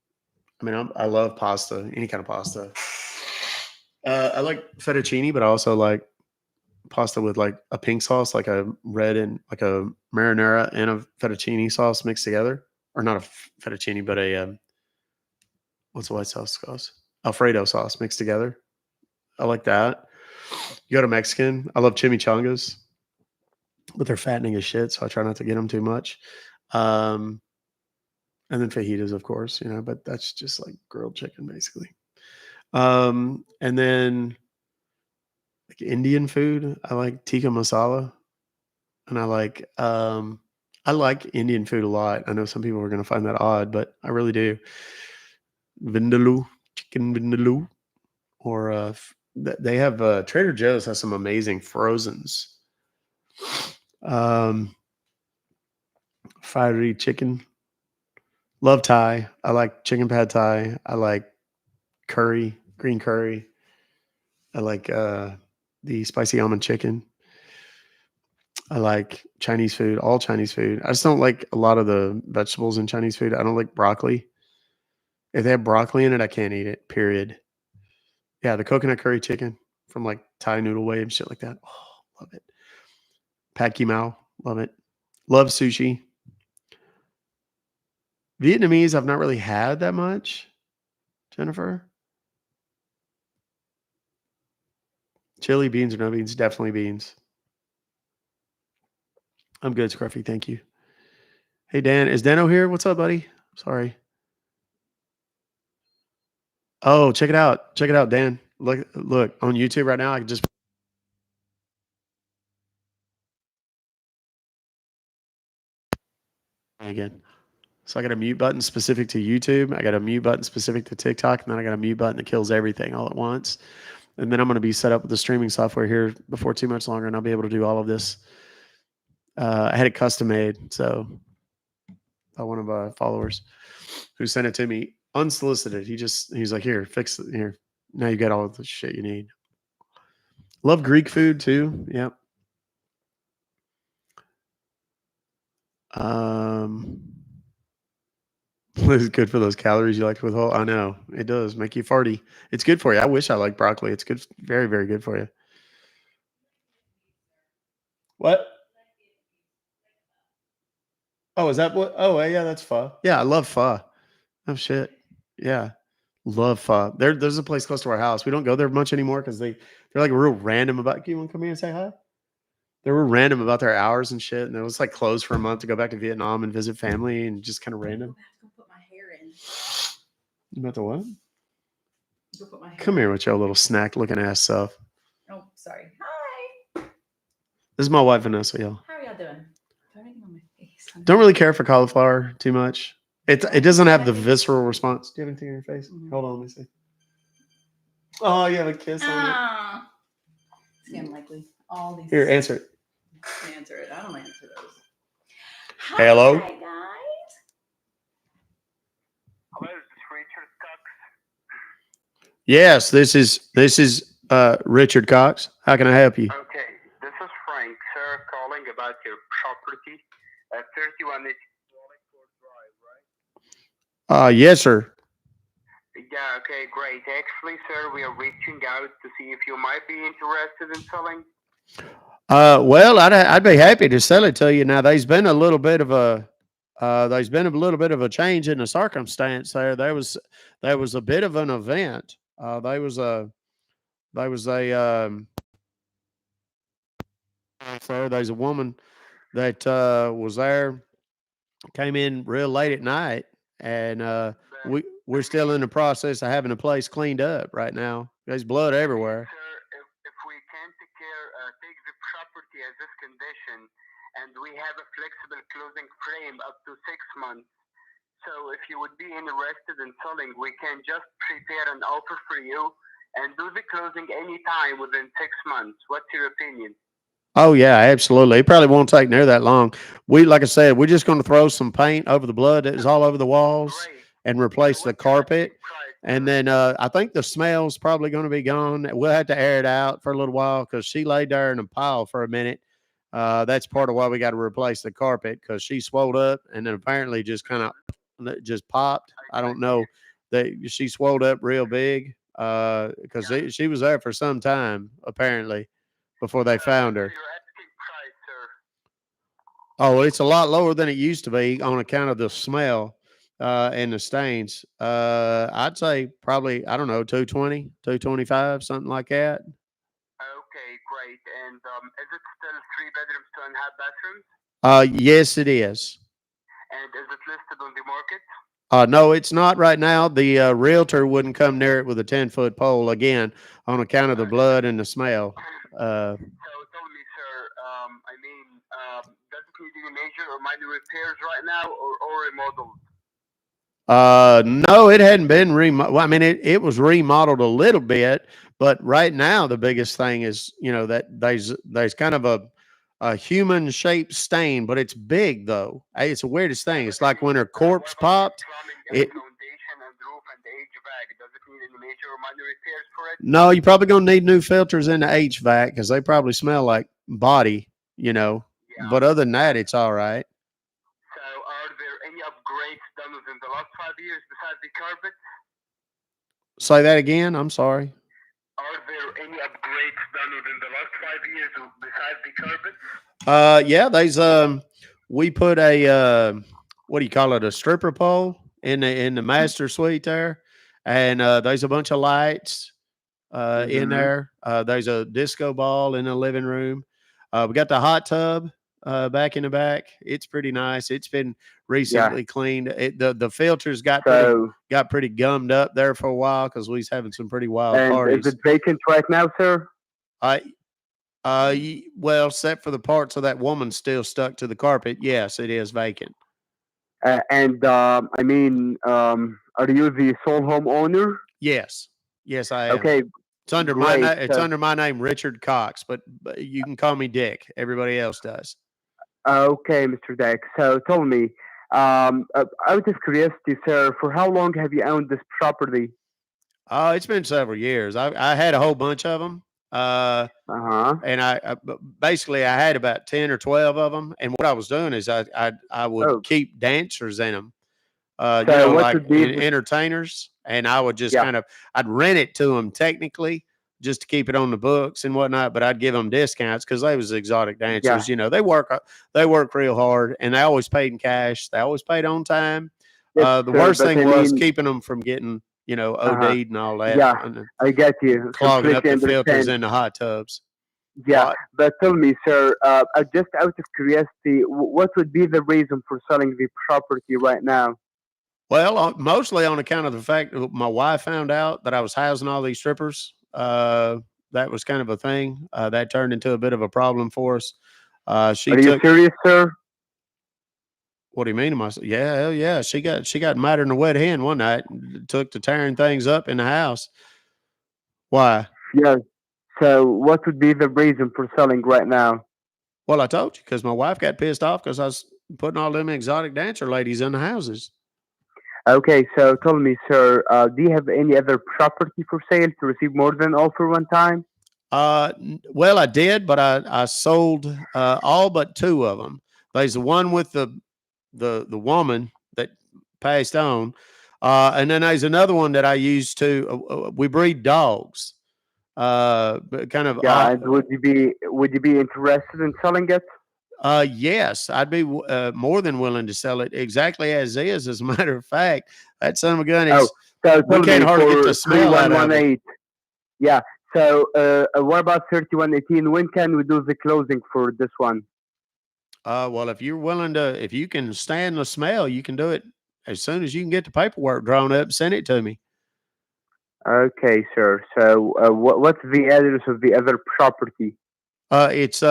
I mean, I love pasta, any kind of pasta. I like fettuccine, but I also like pasta with like a pink sauce, like a red and like a marinara and a fettuccine sauce mixed together, or not a fettuccine, but a what's the white sauce called? Alfredo sauce mixed together. I like that. You go to Mexican. I love chimichangas, but they're fattening as shit, so I try not to get them too much. Um, and then fajitas, of course, but that's just like grilled chicken, basically. And then like Indian food, I like tikka masala, and I like Indian food a lot. I know some people are going to find that odd, but I really do. Vindaloo, chicken vindaloo, or they have Trader Joe's has some amazing frozens. Fiery chicken. Love Thai. I like chicken pad Thai. I like curry, green curry. I like the spicy almond chicken. I like Chinese food, all Chinese food. I just don't like a lot of the vegetables in Chinese food. I don't like broccoli. If they have broccoli in it, I can't eat it, period. Yeah, the coconut curry chicken from like Thai noodle way and shit like that. Oh, love it. Pad Ki Mao, love it. Love sushi. Vietnamese, I've not really had that much. Jennifer? Chili, beans, or no beans? Definitely beans. I'm good, Scruffy. Thank you. Hey, Dan. Is Dano here? What's up, buddy? Sorry. Oh, check it out. Check it out, Dan. Look on YouTube right now. I can just again. So I got a mute button specific to YouTube. I got a mute button specific to TikTok, and then I got a mute button that kills everything all at once. And then I'm going to be set up with the streaming software here before too much longer, and I'll be able to do all of this. I had it custom made, so by one of our followers who sent it to me unsolicited. He's like, here, fix it here. Now you got all of the shit you need. Love Greek food too. Yep. It's good for those calories you like to withhold. I know it does make you farty. It's good for you. I wish I liked broccoli. It's good, very, very good for you. What? Oh, is that what? Oh, yeah, that's pho. Yeah, I love pho. Oh shit. Yeah, love pho. There's a place close to our house. We don't go there much anymore because they're like real random about. You want to come here and say hi? They were random about their hours and shit, and it was like closed for a month to go back to Vietnam and visit family, and just kind of random. I have to go put my hair in. You about to what? Go put my hair Come here with your little snack-looking ass stuff. Oh, sorry. Hi. This is my wife Vanessa, y'all. How are y'all doing? Do I have anything on my face? Don't really care for cauliflower too much. It doesn't have the visceral response. Do you have anything on your face? Mhm. Hold on, let me see. Oh, you have a kiss on it. Ah. It's unlikely. All these. Here, answer it. Answer it. I don't answer those. Hello? Hi, guys. Hello, this is Richard Cox. Yes, this is Richard Cox. How can I help you? Okay, this is Frank, sir, calling about your property at 31 Wallingford Drive, right? Yes, sir. Yeah, okay, great. Actually, sir, we are reaching out to see if you might be interested in selling. Well, I'd be happy to sell it to you. Now, there's been a little bit of a change in the circumstance there. There was a bit of an event. There was a so there's a woman that was there, came in real late at night, and we're still in the process of having the place cleaned up right now. There's blood everywhere. Sir, if we can take the property as this condition, and we have a flexible closing frame up to 6 months. So if you would be interested in selling, we can just prepare an offer for you and do the closing anytime within 6 months. What's your opinion? Oh yeah, absolutely. It probably won't take near that long. Like I said, we're just going to throw some paint over the blood that is all over the walls Great. and replace the What's your asking carpet. price, And sir? then I think the smell's probably going to be gone. We'll have to air it out for a little while because she laid there in a pile for a minute. That's part of why we got to replace the carpet because she swelled up and then apparently just kind of just popped. I don't know that she swelled up real big because she was there for some time apparently before they found What's her. your asking price, sir? Oh, it's a lot lower than it used to be on account of the smell and the stains. I'd say probably, I don't know, 220, 225, something like that. Okay, great. And is it still 3 bedrooms, 2.5 bathrooms? Yes, it is. And is it listed on the market? No, it's not right now. The realtor wouldn't come near it with a 10-foot pole again on account of the blood and the smell. Uh, So tell me, sir, does it need any major or minor repairs right now or remodeled? no, it hadn't been remodeled. Well, I mean, it was remodeled a little bit, but right now the biggest thing is, that there's kind of a human shaped stain, but it's big though. Hey, it's the weirdest Yeah, thing. but It's like when her corpse what about the popped. plumbing and It foundation and roof and the HVAC? Does it need any major or minor repairs for it? No, you're probably gonna need new filters in the HVAC because they probably smell like body, you know. Yeah, But other than yeah. that, it's all right. So are there any upgrades done within the last 5 years besides the carpet? Say that again. I'm sorry. Are there any upgrades done within the last 5 years besides the carpet? Yeah, we put a what do you call it? A stripper pole in the master suite there, and there's a bunch of lights in Mm-hmm. there. There's a disco ball in the living room. We got the hot tub back in the back. It's pretty nice. It's been Yeah. recently cleaned. The filters So, got pretty gummed up there for a while because we was having some pretty wild and is parties. it vacant right now, sir? I well, except for the parts of that woman still stuck to the carpet. Yes, it is vacant. And are you the sole homeowner? Yes, yes, I am. Okay, It's under my great. name. It's under my name, Richard Cox, but you can call me Dick. Everybody else does. Okay, Mr. Deck. So tell me, out of curiosity, sir, for how long have you owned this property? Oh, it's been several years. I had a whole bunch of them. Uh huh. And basically I had about 10 or 12 of them. And what I was doing is I would Oh, keep dancers in them, so what like would be the, entertainers. And I would just yeah, I'd rent it to them technically just to keep it on the books and whatnot. But I'd give them discounts because they was exotic yeah, dancers. They work real hard and they always paid in cash. They always paid on time. yes, The sir, worst but thing was keeping them from getting, huh, OD'd and all that yeah, and I get you, clogging up completely the filters understand. in the hot tubs. Yeah, What? but tell me, sir, just out of curiosity, what would be the reason for selling the property right now? Well, mostly on account of the fact that my wife found out that I was housing all these strippers. That was kind of a thing. That turned into a bit of a problem for us. She Are you took. serious, sir? What do you mean? Yeah, hell yeah. She got madder than a wet hen one night. And took to tearing things up in the house. Why? Yes. So what would be the reason for selling right now? Well, I told you because my wife got pissed off because I was putting all them exotic dancer ladies in the houses. Okay, so tell me, sir, do you have any other property for sale to receive more than offer one time? Well, I did, but I sold all but two of them. There's the one with the woman that passed on, and then there's another one that I used to. We breed dogs. But kind of Yeah, and would you be interested in selling it? yes, I'd be more than willing to sell it exactly as is. As a matter of fact, that son of a gun Oh, is so we tell can't me hardly get for the smell out of it. 3118. Yeah. So what about 3118? When can we do the closing for this one? Well, if you're willing to, if you can stand the smell, you can do it as soon as you can get the paperwork drawn up. Send it to me. Okay, sir. So what's the address of the other property? It's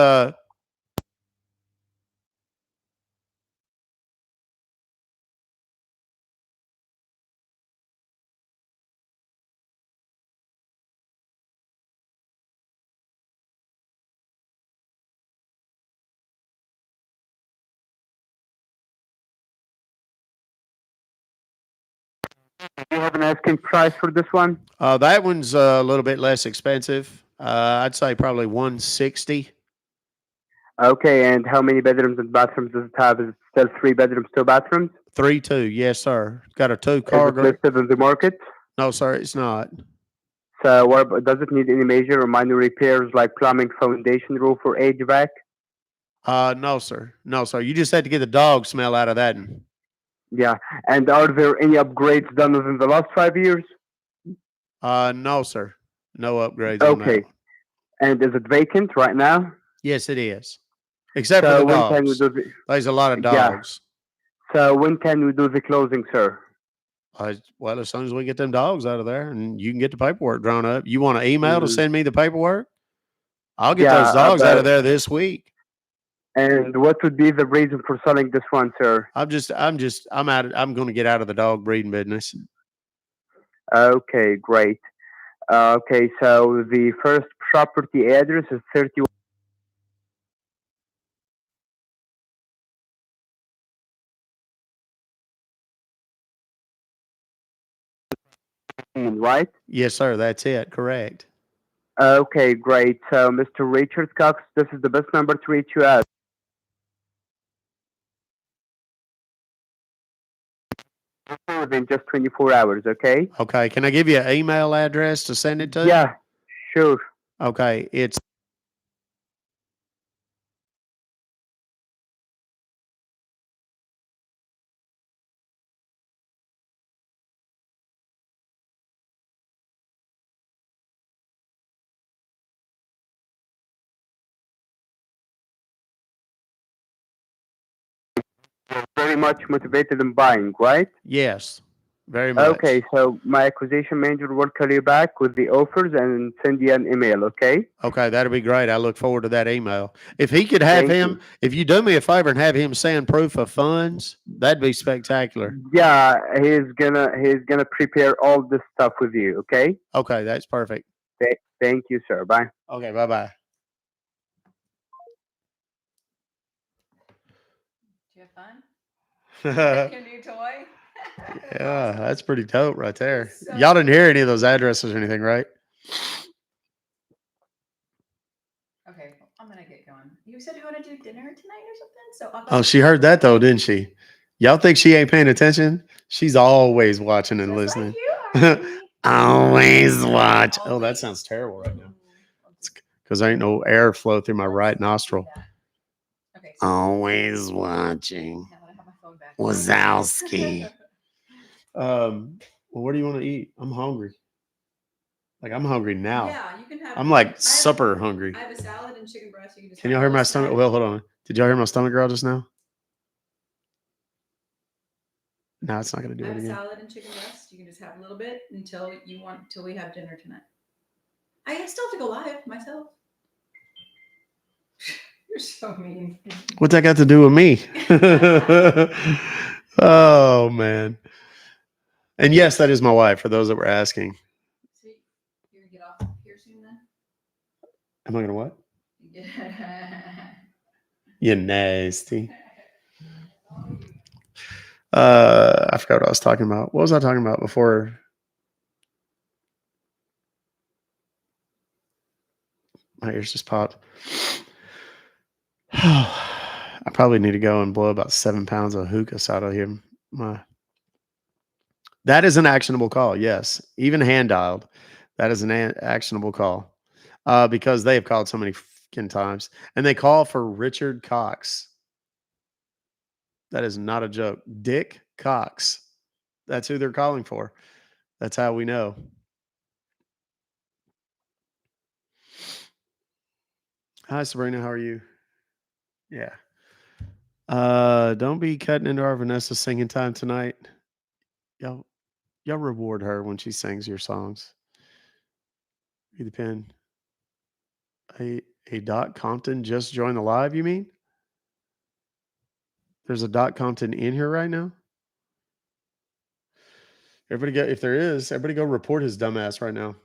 Do you have an asking price for this one? that one's a little bit less expensive. I'd say probably 160. Okay, and how many bedrooms and bathrooms does it have? Is it still 3 bedrooms, 2 bathrooms? 3-2, yes, sir. Got a two Is car it garage. listed on the market? No, sir, it's not. So does it need any major or minor repairs like plumbing, foundation, roof, or HVAC? No, sir. No, sir. You just had to get the dog smell out of that one. Yeah. And are there any upgrades done within the last 5 years? No, sir. No upgrades on that Okay. one. And is it vacant right now? Yes, it is. Except for So the when can we dogs. do the There's a lot of yeah? dogs. So when can we do the closing, sir? Well, as soon as we get them dogs out of there and you can get the paperwork drawn up. You want an email to Mhm. send me the paperwork? I'll get Yeah, those dogs out of but there this week. and what would be the reason for selling this one, sir? I'm going to get out of the dog breeding business. Okay, great. Okay, so the first property address is 31, right? Yes, sir. That's it. Correct. Okay, great. So, Mr. Richard Cox, this is the best number to reach you at. Within just 24 hours, okay? Okay. Can I give you an email address to send it to? Yeah, sure. Okay. It's Very much motivated in buying, right? yes, very much. Okay, so my acquisition manager will call you back with the offers and send you an email, okay? Okay, that'll be great. I look forward to that email. If he could have Thank him, you. if you do me a favor and have him send proof of funds, that'd be spectacular. Yeah, he's gonna prepare all this stuff with you, okay? Okay, that's perfect. Thank you, sir. Bye. Okay, bye bye. Do you have fun? Yeah, Your new toy? that's pretty dope right there. So Y'all didn't hear any of those addresses or anything, right? Okay, I'm gonna get going. You said you want to do dinner tonight or something? So I'll Oh, she heard that though, didn't she? Y'all think she ain't paying attention? She's always watching and just listening. like you, Harvey. Always watch. Oh, that Always. sounds terrible right now. I'll just- Because there ain't no airflow through my let's right do nostril. that. Okay. So Always watching. now that I have my phone back. Wazowski. Well, what do you want to eat? I'm hungry. Like I'm hungry now. Yeah, you can have. I'm I like have- supper hungry. I have a salad and chicken breast. You can just. Can have y'all a hear my little stomach? snack. Well, hold on. Did y'all hear my stomach growl just now? No, it's not gonna do I it have a again. salad and chicken breast. You can just have a little bit until we have dinner tonight. I still have to go live myself. You're so mean. What's that got to do with me? Oh man. And yes, that is my wife. For those that were asking. See, you're gonna get off. Am I gonna what? You nasty. I forgot what I was talking about. What was I talking about before? My ears just popped. I probably need to go and blow about 7 pounds of hookahs out of here. That is an actionable call. Yes, even hand dialed. That is an actionable call because they have called so many fucking times, and they call for Richard Cox. That is not a joke. Dick Cox. That's who they're calling for. That's how we know. Hi, Sabrina. How are you? Yeah. Don't be cutting into our Vanessa singing time tonight. Y'all reward her when she sings your songs. Be the pin. A Dot Compton just joined the live, you mean? There's a Dot Compton in here right now? Everybody go, if there is, everybody go report his dumbass right now.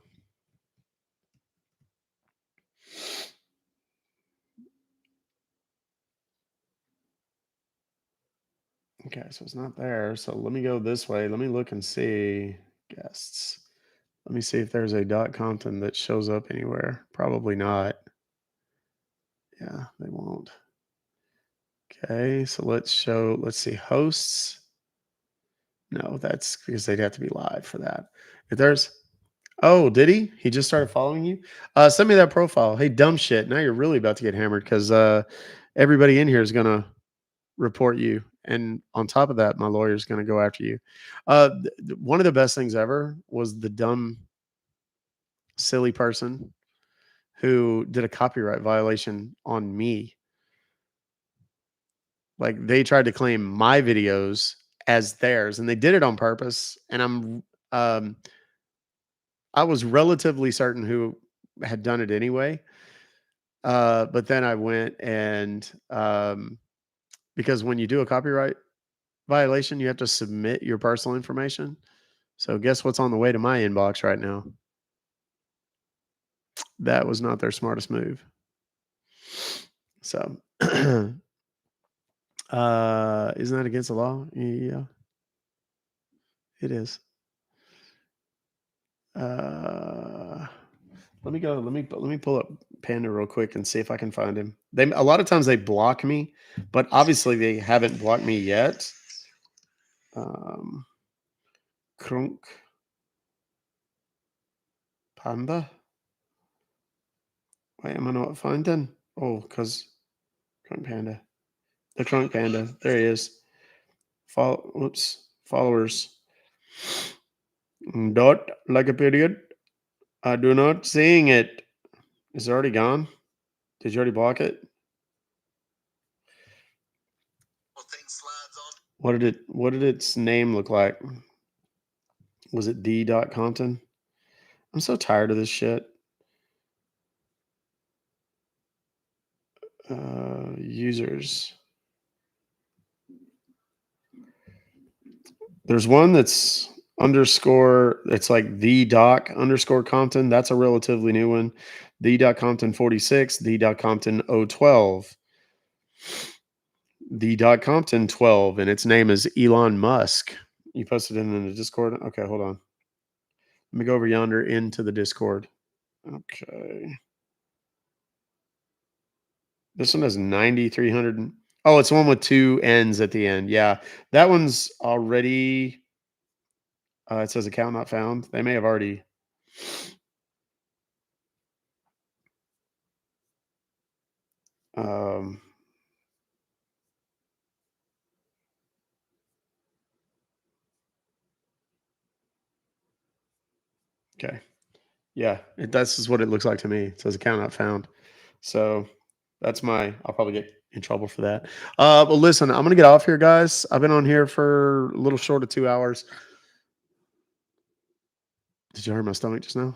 Okay, so it's not there. So let me go this way. Let me look and see guests. Let me see if there's a Dot Compton that shows up anywhere. Probably not. Yeah, they won't. Okay, so let's see, hosts. No, that's because they'd have to be live for that. If there's, oh, did he? He just started following you? Send me that profile. Hey, dumb shit. Now you're really about to get hammered because everybody in here is going to report you. And on top of that, my lawyer's going to go after you. One of the best things ever was the dumb, silly person who did a copyright violation on me. Like they tried to claim my videos as theirs, and they did it on purpose. And I was relatively certain who had done it anyway. But then I went and because when you do a copyright violation, you have to submit your personal information. So guess what's on the way to my inbox right now? That was not their smartest move. So isn't that against the law? Yeah, it is. Let me pull up Panda real quick and see if I can find him. A lot of times they block me, but obviously they haven't blocked me yet. Crunk Panda. Why am I not finding? Oh, because Crunk Panda. The Crunk Panda. There he is. Followers. Dot like a period. I do not seeing it. Is it already gone? Did you already block it? What did its name look like? Was it D.Compton? I'm so tired of this shit. Users. There's one that's underscore. It's like the doc underscore Compton. That's a relatively new one. The Compton 46. The Compton 012. The Compton 12, and its name is Elon Musk. You posted it in the Discord. Okay, hold on. Let me go over yonder into the Discord. Okay. This one has 9,300. Oh, it's the one with 2 N's at the end. Yeah, that one's already. It says account not found. They may have already. Okay. Yeah, this is what it looks like to me. It says account not found. So that's I'll probably get in trouble for that. But listen, I'm going to get off here, guys. I've been on here for a little short of 2 hours. Did you hear my stomach just now?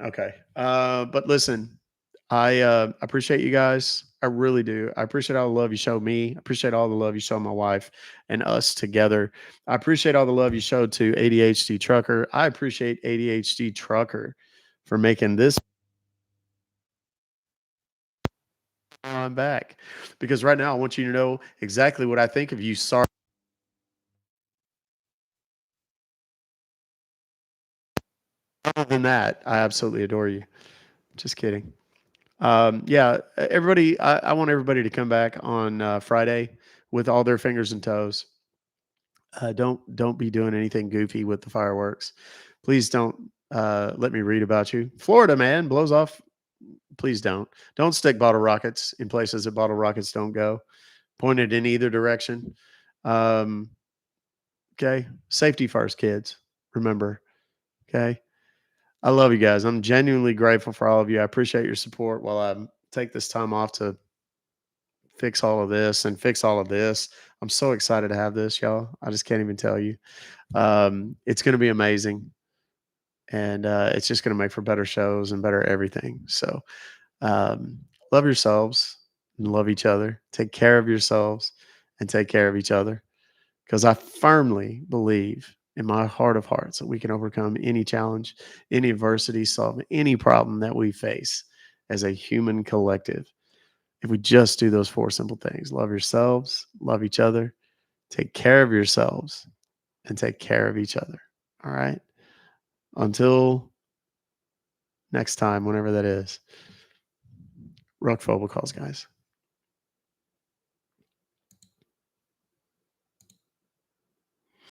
Okay. But listen, I appreciate you guys. I really do. I appreciate all the love you show me. I appreciate all the love you show my wife and us together. I appreciate all the love you showed to ADHD Trucker. I appreciate ADHD Trucker for making this on back. Because right now, I want you to know exactly what I think of you. Sorry. Other than that, I absolutely adore you. Just kidding. Yeah, everybody, I want everybody to come back on Friday with all their fingers and toes. Don't be doing anything goofy with the fireworks. Please don't let me read about you. Florida man blows off. Please don't stick bottle rockets in places that bottle rockets don't go. Point it in either direction. Um, okay, safety first, kids. Remember. Okay, I love you guys. I'm genuinely grateful for all of you. I appreciate your support while I take this time off to fix all of this and fix all of this. I'm so excited to have this, y'all. I just can't even tell you. It's going to be amazing, and it's just going to make for better shows and better everything. So, love yourselves and love each other. Take care of yourselves and take care of each other, because I firmly believe in my heart of hearts that we can overcome any challenge, any adversity, solve any problem that we face as a human collective if we just do those 4 simple things. Love yourselves, love each other, take care of yourselves, and take care of each other. All right? Until next time, whenever that is. Ruck Fobocalls, guys.